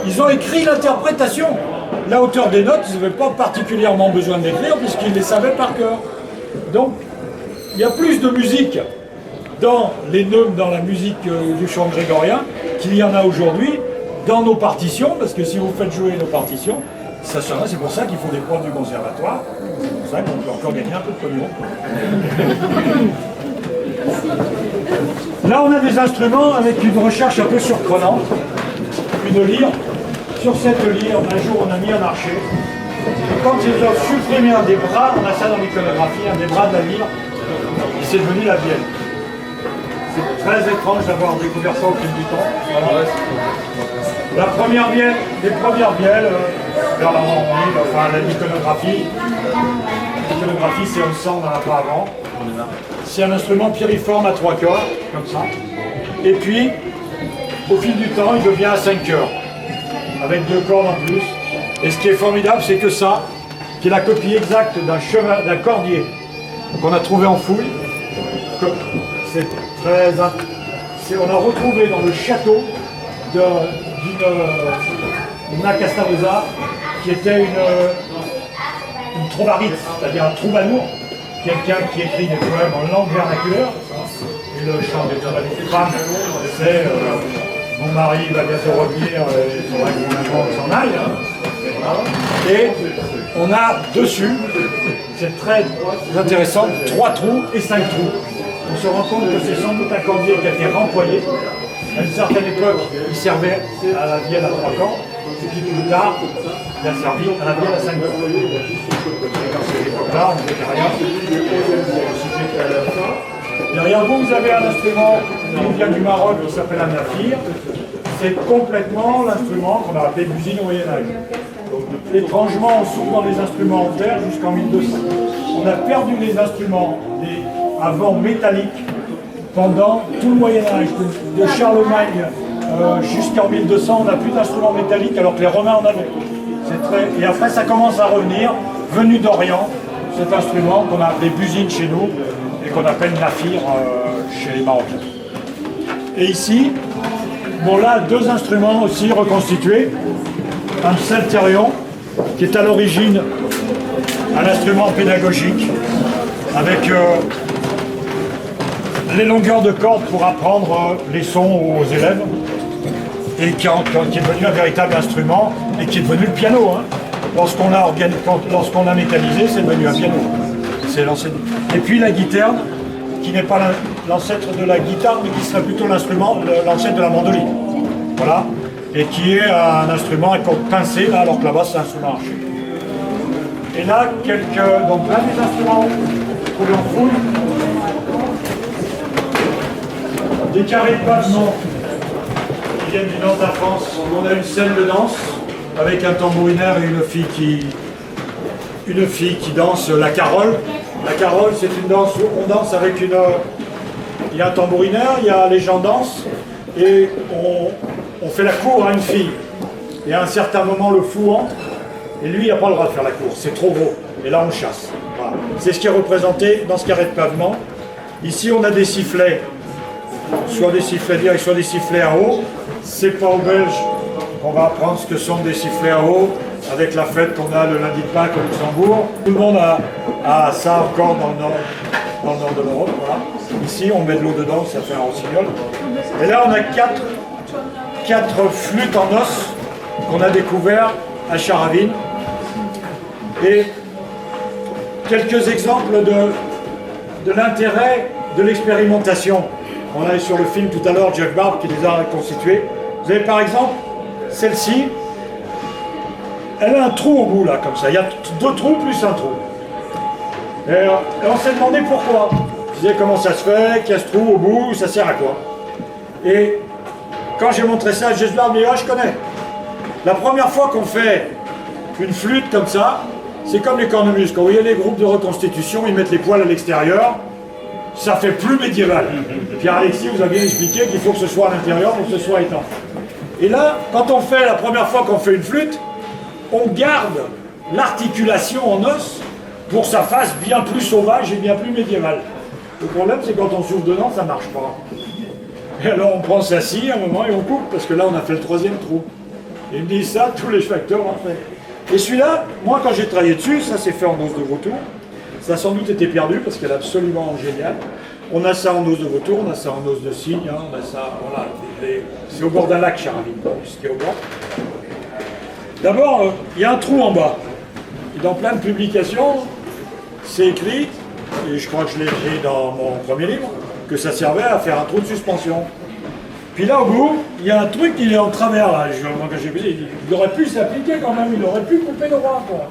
S1: Ils ont écrit l'interprétation. La hauteur des notes, ils n'avaient pas particulièrement besoin d'écrire puisqu'ils les savaient par cœur. Donc, il y a plus de musique dans les neumes, dans la musique du chant grégorien, qu'il y en a aujourd'hui dans nos partitions, parce que si vous faites jouer nos partitions, ça sera, c'est pour ça qu'il faut des profs du conservatoire, c'est pour ça qu'on peut encore gagner un peu de pognon. Là, on a des instruments avec une recherche un peu surprenante, une lyre. Sur cette lyre, un jour, on a mis un archer. Et quand ils ont supprimé un des bras, on a ça dans l'iconographie, un des bras de la lyre, et c'est devenu la vielle. C'est très étrange d'avoir découvert ça au fil du temps. Voilà. La première vielle, les premières vielles, vers la enfin l'iconographie. L'iconographie, c'est au sang, on n'en a pas avant. C'est un instrument piriforme à 3 cordes, comme ça. Et puis, au fil du temps, il devient à 5 cœurs, avec 2 cordes en plus. Et ce qui est formidable, c'est que ça, qui est la copie exacte d'un cordier qu'on a trouvé en fouille. C'est très... on a retrouvé dans le château d'une Castarosa, qui était une troubarite, c'est-à-dire un troubadour, quelqu'un qui écrit des poèmes en langue vernaculaire. Et le chant des femmes, c'est mon mari va bientôt revenir, il faudra que mon amant s'en aille. Hein. Et on a dessus, c'est très intéressant, 3 trous et 5 trous. On se rend compte que c'est sans doute un cordier qui a été remployé. À une certaine époque, il servait à la vielle à 3 cordes. Et puis plus tard, bien servi. On a bien la 5 de dans ces époques-là, on n'était rien. Derrière vous, vous avez un instrument qui vient du Maroc qui s'appelle un naphir. C'est complètement l'instrument qu'on a appelé buzine au Moyen-Âge. Étrangement, on souffle dans les instruments en terre jusqu'en 1200. On a perdu les instruments avant métalliques pendant tout le Moyen-Âge, de Charlemagne jusqu'en 1200, on n'a plus d'instruments métalliques alors que les Romains en avaient. Et après, ça commence à revenir, venu d'Orient, cet instrument qu'on a appelé buzine chez nous et qu'on appelle naphir chez les Marocains. Et ici, bon là, deux instruments aussi reconstitués. Un psalterion, qui est à l'origine un instrument pédagogique, avec les longueurs de cordes pour apprendre les sons aux élèves, et qui est devenu un véritable instrument, et qui est devenu le piano. Hein. Lorsqu'on a métallisé, c'est devenu un piano. C'est l'ancêtre. Et puis la guitare, qui n'est pas l'ancêtre de la guitare, mais qui serait plutôt l'ancêtre de la mandoline. Voilà. Et qui est un instrument à cordes pincées, là, alors que là-bas c'est un instrument arché. Et là, donc là des instruments que l'on fouille, des carrés de pavement qui viennent du nord de la France. On a une scène de danse avec un tambourinaire et une fille qui danse la carole. La carole, c'est une danse où on danse avec il y a un tambourinaire, les gens dansent et on fait la cour à une fille. Et à un certain moment, le fou entre, et lui, il n'a pas le droit de faire la cour, c'est trop gros. Et là, on le chasse. Voilà. C'est ce qui est représenté dans ce carré de pavement. Ici, on a des sifflets, soit des sifflets directs, soit des sifflets à eau. C'est pas aux Belges qu'on va apprendre ce que sont des sifflets à eau, avec la fête qu'on a le lundi de Pâques au Luxembourg. Tout le monde a ça encore dans le nord de l'Europe. Voilà. Ici, on met de l'eau dedans, ça fait un rossignol. Et là, on a quatre flûtes en os qu'on a découvert à Charavine. Et quelques exemples de l'intérêt de l'expérimentation. On a sur le film tout à l'heure Jack Barb qui les a reconstitués. Vous avez par exemple celle-ci, elle a un trou au bout là, comme ça. Il y a deux trous plus un trou. Et on s'est demandé pourquoi. Je disais comment ça se fait, qu'il y a ce trou au bout, ça sert à quoi. Et quand j'ai montré ça à Jack Barb, il dit, ah, je connais. La première fois qu'on fait une flûte comme ça, c'est comme les cornemuses. Quand vous voyez les groupes de reconstitution, ils mettent les poils à l'extérieur, ça fait plus médiéval. Pierre-Alexis vous a bien expliqué qu'il faut que ce soit à l'intérieur pour que ce soit étanche. Et là, quand on fait la première fois qu'on fait une flûte, on garde l'articulation en os pour que ça fasse bien plus sauvage et bien plus médiéval. Le problème, c'est quand on souffle dedans, ça ne marche pas. Et alors on prend sa scie à un moment et on coupe, parce que là on a fait le troisième trou. Et ils me disent ça, tous les facteurs en fait. Et celui-là, moi quand j'ai travaillé dessus, ça s'est fait en os de vautour. Ça a sans doute été perdu parce qu'elle est absolument géniale. On a ça en os de vautour, on a ça en os de cygne, hein, on a ça, voilà. C'est au bord d'un lac, Charavine, puisqu'il est au bord. D'abord, il y a un trou en bas. Et dans plein de publications, c'est écrit, et je crois que je l'ai écrit dans mon premier livre, que ça servait à faire un trou de suspension. Puis là, au bout, il y a un truc qui est en travers, là. Il aurait pu s'appliquer quand même, il aurait pu couper droit, quoi.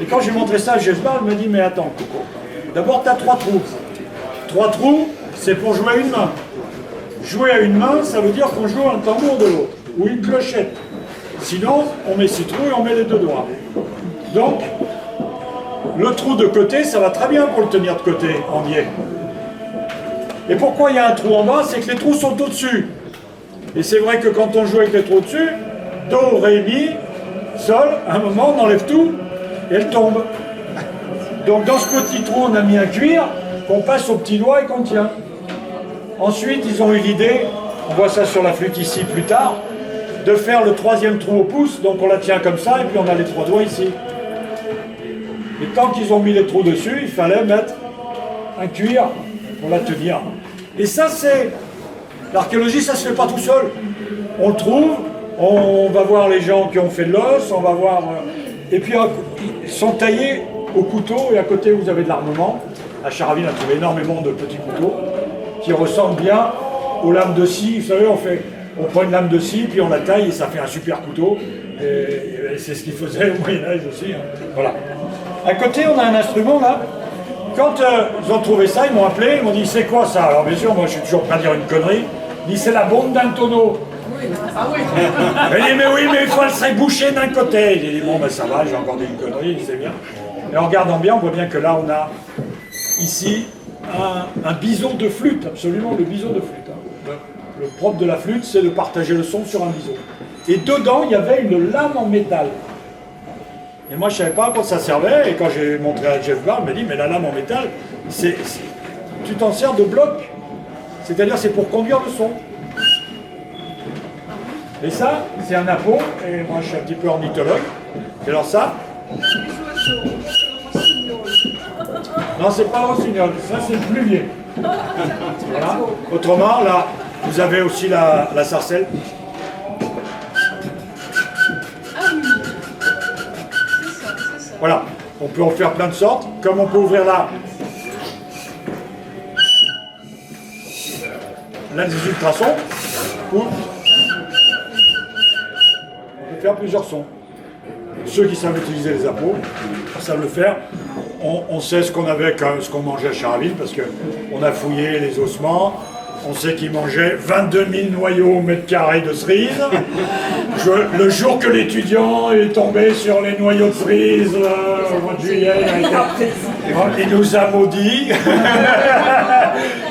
S1: Et quand j'ai montré ça à Jesbar, il m'a dit, mais attends, Coco, d'abord, tu as 3 trous. 3 trous, c'est pour jouer à une main. Jouer à une main, ça veut dire qu'on joue un tambour de l'autre, ou une clochette. Sinon, on met 6 trous et on met les 2 doigts. Donc, le trou de côté, ça va très bien pour le tenir de côté, en biais. Et pourquoi il y a un trou en bas? C'est que les trous sont au-dessus. Et c'est vrai que quand on joue avec les trous au-dessus, Do, Ré, Mi, Sol, à un moment, on enlève tout et elle tombe. Donc dans ce petit trou, on a mis un cuir qu'on passe au petit doigt et qu'on tient. Ensuite, ils ont eu l'idée, on voit ça sur la flûte ici plus tard, de faire le 3e trou au pouce, donc on la tient comme ça et puis on a les 3 doigts ici. Et tant qu'ils ont mis les trous dessus, il fallait mettre un cuir pour la tenir. Et ça, c'est... L'archéologie, ça se fait pas tout seul. On le trouve, on va voir les gens qui ont fait de l'os, on va voir... Et puis, ils sont taillés au couteau, et à côté, vous avez de l'armement. À Charavine, on a trouvé énormément de petits couteaux qui ressemblent bien aux lames de scie. Vous savez, on prend une lame de scie, puis on la taille et ça fait un super couteau. Et c'est ce qu'ils faisaient au Moyen-Âge aussi. Hein. Voilà. À côté, on a un instrument là. Quand ils ont trouvé ça, ils m'ont appelé, ils m'ont dit c'est quoi ça? Alors bien sûr, moi je suis toujours prêt à dire une connerie. Ils disent c'est la bombe d'un tonneau.
S3: Ah oui.
S1: Elle dit mais oui, mais il faut elle serait bouchée d'un côté. J'ai dit bon ben ça va, j'ai encore dit une connerie, c'est bien. Et en regardant bien, on voit bien que là on a ici un bison de flûte, absolument le bison de flûte. Hein. Le propre de la flûte, c'est de partager le son sur un bison. Et dedans, il y avait une lame en métal. Et moi, je ne savais pas à quoi ça servait. Et quand j'ai montré à Jeff Barr, il m'a dit, mais la lame en métal, tu t'en sers de bloc. C'est-à-dire, c'est pour conduire le son. Et ça, c'est un appeau. Et moi, je suis un petit peu ornithologue. Et alors ça... Non, c'est pas un rossignol. Ça, c'est le pluvier. Voilà. Autrement, là, vous avez aussi la sarcelle. Voilà, on peut en faire plein de sortes, comme on peut ouvrir là des ultrasons, ou on peut faire plusieurs sons. Ceux qui savent utiliser les appos savent le faire. On sait ce qu'on avait, ce qu'on mangeait à Charaville, parce qu'on a fouillé les ossements. On sait qu'il mangeait 22 000 noyaux au mètre carré de cerises. Le jour que l'étudiant est tombé sur les noyaux de cerises, au mois de juillet, il nous a maudits.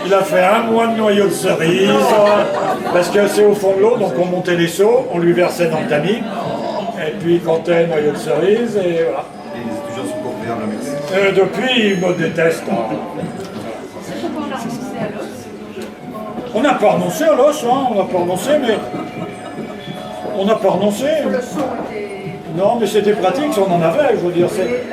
S1: Il a fait 1 mois de noyaux de cerises, parce que c'est au fond de l'eau, donc on montait les seaux, on lui versait dans le tamis, et puis il comptait noyaux de cerises, et voilà.
S2: Et les étudiants sont pas ouverts la messe.
S1: Depuis, il me déteste. Hein. On n'a pas renoncé à l'os, hein, on n'a pas renoncé, mais... On n'a pas renoncé. Non, mais c'était pratique, on en avait, je veux dire.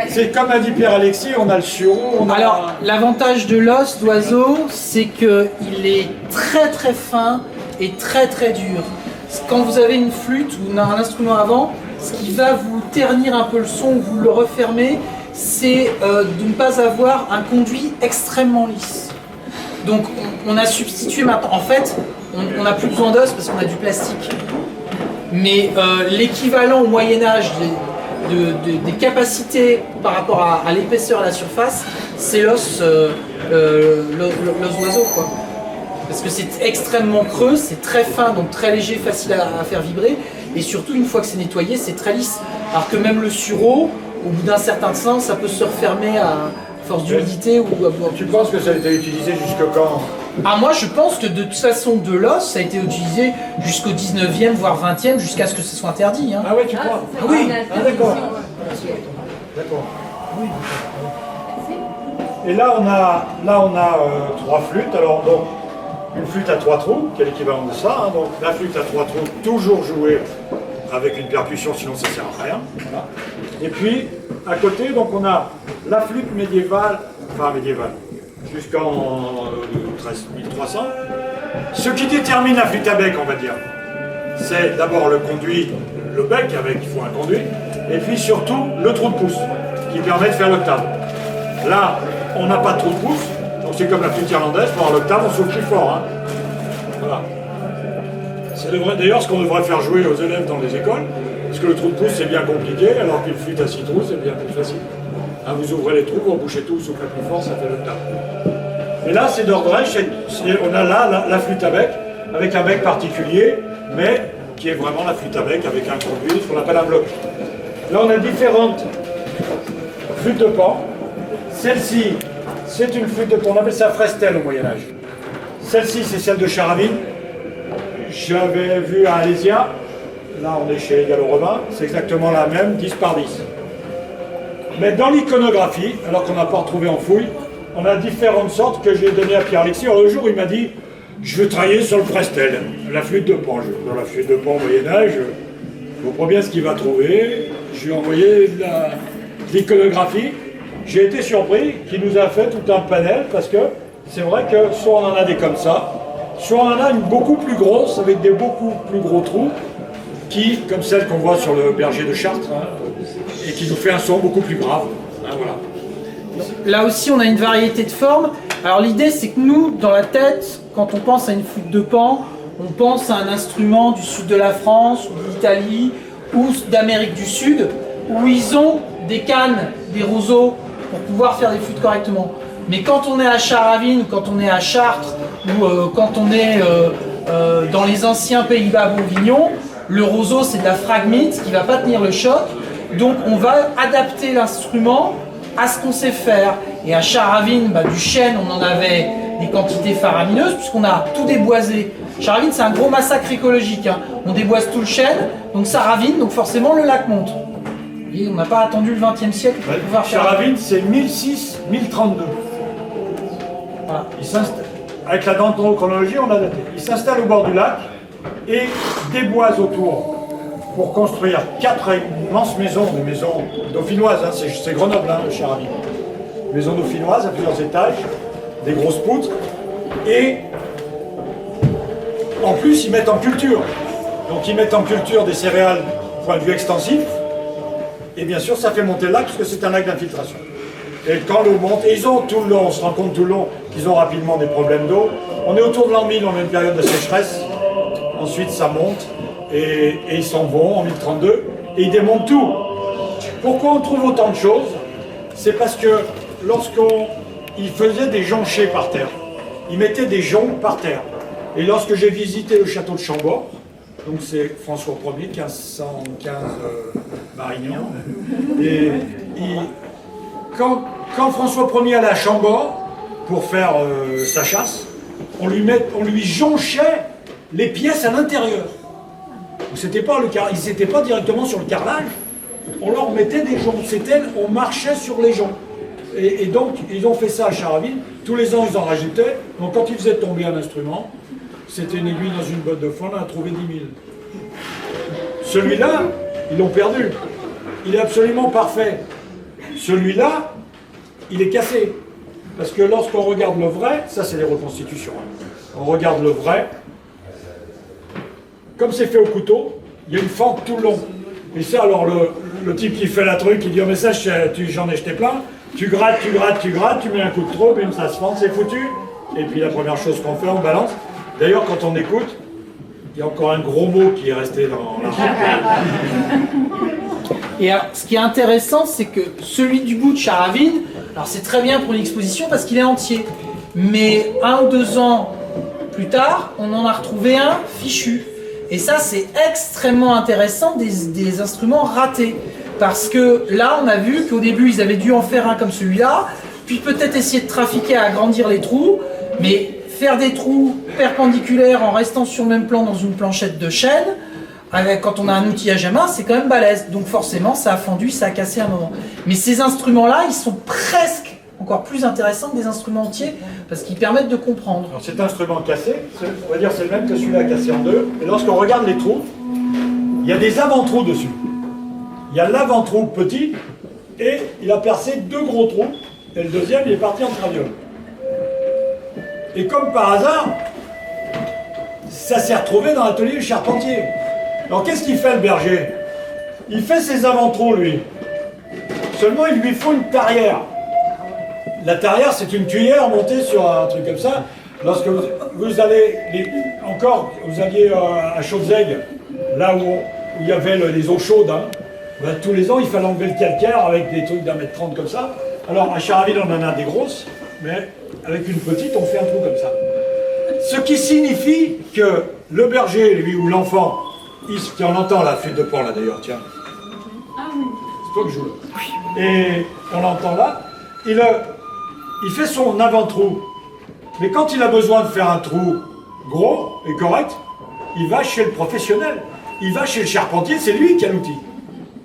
S1: C'est comme a dit Pierre-Alexis, on a le sureau.
S3: Alors, l'avantage de l'os d'oiseau, c'est qu'il est très très fin et très très dur. Quand vous avez une flûte ou un instrument avant, ce qui va vous ternir un peu le son, vous le refermez, c'est de ne pas avoir un conduit extrêmement lisse. Donc on a substitué maintenant, en fait, on n'a plus besoin d'os parce qu'on a du plastique. Mais l'équivalent au Moyen-Âge des capacités par rapport à l'épaisseur à la surface, c'est l'os d'oiseau, quoi. Parce que c'est extrêmement creux, c'est très fin, donc très léger, facile à faire vibrer. Et surtout, une fois que c'est nettoyé, c'est très lisse. Alors que même le sureau, au bout d'un certain temps, ça peut se refermer à force d'humidité ou à boire.
S1: Tu penses que ça a été utilisé jusque quand?
S3: Ah, moi je pense que de toute façon de l'os, ça a été utilisé jusqu'au 19e, voire 20e, jusqu'à ce que ce soit interdit. Hein.
S1: Ah ouais, tu crois?
S3: Ah oui.
S1: Ah d'accord. D'accord. Oui. Et là on a 3 flûtes. Alors donc une flûte à 3 trous, qui est l'équivalent de ça. Hein. Donc la flûte à 3 trous, toujours jouée avec une percussion, sinon ça sert à rien. Voilà. Et puis à côté, donc on a la flûte médiévale, enfin médiévale, jusqu'en 1300. Ce qui détermine la flûte à bec, on va dire, c'est d'abord le conduit, le bec, avec il faut un conduit, et puis surtout le trou de pouce, qui permet de faire l'octave. Là, on n'a pas de trou de pouce, donc c'est comme la flûte irlandaise, pour avoir l'octave, on souffle plus fort. Hein. Voilà. C'est d'ailleurs ce qu'on devrait faire jouer aux élèves dans les écoles, parce que le trou de pouce c'est bien compliqué, alors qu'une flûte à 6 trous c'est bien plus facile. Hein, vous ouvrez les trous, vous bouchez tout, vous soufflez plus fort, ça fait l'octave. Et là c'est d'Ordrecht, on a là la flûte à bec, avec un bec particulier, mais qui est vraiment la flûte à bec avec un conduit, ce qu'on appelle un bloc. Là on a différentes flûtes de pan. Celle-ci, c'est une flûte de pan, on appelle ça Frestel au Moyen-Âge. Celle-ci c'est celle de Charaville. J'avais vu à Alésia, là on est chez les Gallo-Romains, c'est exactement la même, 10 par 10. Mais dans l'iconographie, alors qu'on n'a pas retrouvé en fouille, on a différentes sortes que j'ai données à Pierre-Alexis. Alors le jour il m'a dit, je veux travailler sur le Frestel, la flûte de pan. Dans la flûte de pan au Moyen-Âge, je comprends bien ce qu'il va trouver. Je lui ai envoyé de l'iconographie. J'ai été surpris qu'il nous a fait tout un panel, parce que c'est vrai que soit on en a des comme ça, soit on en a une beaucoup plus grosse, avec des beaucoup plus gros trous, qui, comme celle qu'on voit sur le berger de Chartres, hein, et qui nous fait un son beaucoup plus grave. Hein, voilà.
S3: Là aussi, on a une variété de formes. Alors l'idée, c'est que nous, dans la tête, quand on pense à une flûte de pan, on pense à un instrument du sud de la France, ou d'Italie, ou d'Amérique du Sud, où ils ont des cannes, des roseaux, pour pouvoir faire des flûtes correctement. Mais quand on est à Charavine, ou quand on est à Chartres, ou quand on est dans les anciens Pays-Bas bourguignons, le roseau c'est de la phragmite qui ne va pas tenir le choc, donc on va adapter l'instrument à ce qu'on sait faire. Et à Charavine, du chêne, on en avait des quantités faramineuses, puisqu'on a tout déboisé. Charavine, c'est un gros massacre écologique, hein. On déboise tout le chêne, donc ça ravine, donc forcément le lac monte. Et on n'a pas attendu le XXe siècle pour pouvoir faire...
S1: Charavine, c'est 1006, 1032.
S3: Voilà.
S1: Avec la dendrochronologie, on a daté. Il s'installe au bord du lac et déboise autour pour construire 4 immenses maisons, des maisons dauphinoises, hein, c'est Grenoble, hein, Charavine. Maisons dauphinoises à plusieurs étages, des grosses poutres, et en plus ils mettent en culture. Donc ils mettent en culture des céréales du point de vue extensif, et bien sûr ça fait monter le lac parce que c'est un lac d'infiltration. Et quand l'eau monte, et ils ont tout le long, on se rend compte tout le long qu'ils ont rapidement des problèmes d'eau. On est autour de l'an 1000, on a une période de sécheresse, ensuite ça monte, et ils s'en vont en 1032, et ils démontent tout. Pourquoi on trouve autant de choses? C'est parce que lorsqu'ils faisaient des jonchés par terre, ils mettaient des joncs par terre. Et lorsque j'ai visité le château de Chambord, donc c'est François Ier, 1515 Marignan, et quand François Ier allait à Chambord pour faire sa chasse, on lui jonchait les pièces à l'intérieur. Ils n'étaient pas directement sur le carrelage, on leur mettait des joncs, on marchait sur les joncs. Et donc, ils ont fait ça à Charavine, tous les ans ils en rajoutaient, donc quand ils faisaient tomber un instrument, c'était une aiguille dans une botte de foin, on en a trouvé 10 000. Celui-là, ils l'ont perdu, il est absolument parfait. Celui-là, il est cassé, parce que lorsqu'on regarde le vrai, ça c'est les reconstitutions, hein. On regarde le vrai, comme c'est fait au couteau, il y a une fente tout le long. Et ça, alors le type qui fait la truc, il dit oh mais ça j'en ai jeté plein, tu grattes, tu mets un coup de trop, bim, ça se fend, c'est foutu. Et puis la première chose qu'on fait, on balance. D'ailleurs, quand on écoute, il y a encore un gros mot qui est resté dans la...
S3: Et alors, ce qui est intéressant, c'est que celui du bout de Charavine, alors c'est très bien pour une exposition parce qu'il est entier. Mais 1 ou 2 ans plus tard, on en a retrouvé un fichu. Et ça, c'est extrêmement intéressant des instruments ratés. Parce que là, on a vu qu'au début, ils avaient dû en faire un comme celui-là, puis peut-être essayer de trafiquer à agrandir les trous, mais faire des trous perpendiculaires en restant sur le même plan dans une planchette de chêne, quand on a un outillage à main, c'est quand même balèze. Donc forcément, ça a fendu, ça a cassé un moment. Mais ces instruments-là, ils sont presque encore plus intéressants que des instruments entiers, parce qu'ils permettent de comprendre.
S1: Alors cet instrument cassé, on va dire c'est le même que celui-là cassé en deux, et lorsqu'on regarde les trous, il y a des avant-trous dessus. Il y a l'avant-trou petit, et il a percé 2 gros trous, et le deuxième, il est parti en traviole. Et comme par hasard, ça s'est retrouvé dans l'atelier du charpentier. Alors qu'est-ce qu'il fait le berger? Il fait ses avant-trous, lui. Seulement, il lui faut une tarière. La tarière, c'est une cuillère montée sur un truc comme ça. Lorsque vous allez, vous alliez à Chaudzègue, là où il y avait les eaux chaudes, hein, ben, tous les ans, il fallait enlever le calcaire avec des trucs d'1,30 m comme ça. Alors, à Charavine, on en a des grosses, mais avec une petite, on fait un trou comme ça. Ce qui signifie que le berger, lui, ou l'enfant, on entend la flûte de pan, là, d'ailleurs, tiens. C'est toi que je joue, là. Et on l'entend là. Il fait son avant-trou. Mais quand il a besoin de faire un trou gros et correct, il va chez le professionnel. Il va chez le charpentier, c'est lui qui a l'outil.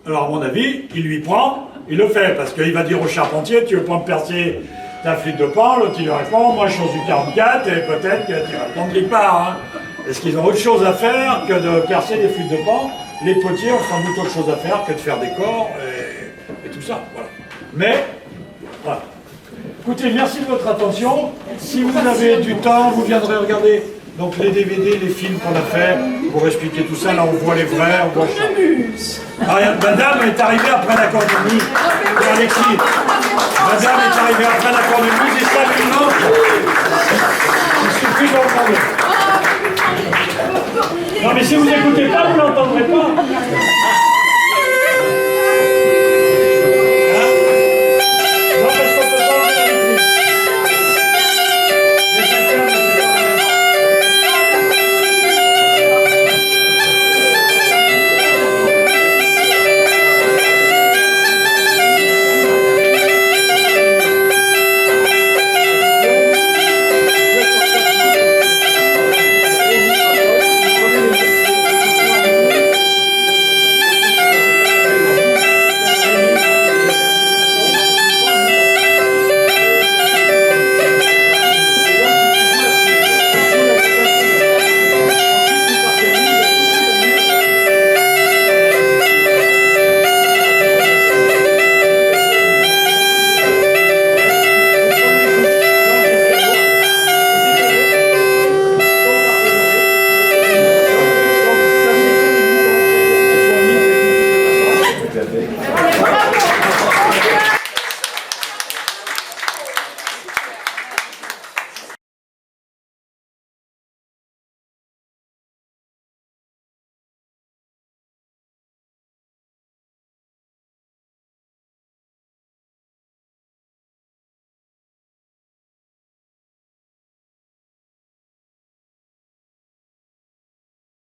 S1: Alors, à mon avis, il lui prend, il le fait, parce qu'il va dire au charpentier, tu veux pas me percer ta flûte de pan, l'autre il lui répond, moi je suis du 44, et peut-être que tu vas prendre quelque part. Hein. Est-ce qu'ils ont autre chose à faire que de percer des flûtes de pan? Les potiers ont sans doute autre chose à faire que de faire des corps et tout ça. Voilà. Mais, voilà. Écoutez, merci de votre attention. Si vous avez du temps, vous viendrez regarder donc les DVD, les films qu'on a fait pour expliquer tout ça. Là, on voit les vrais, on voit ça. Madame est arrivée après la cornemuse. Alexis. Madame est arrivée après la cornemuse et ça lui manque. Il suffit d'en prendre. Non mais si vous n'écoutez pas, vous l'entendrez pas.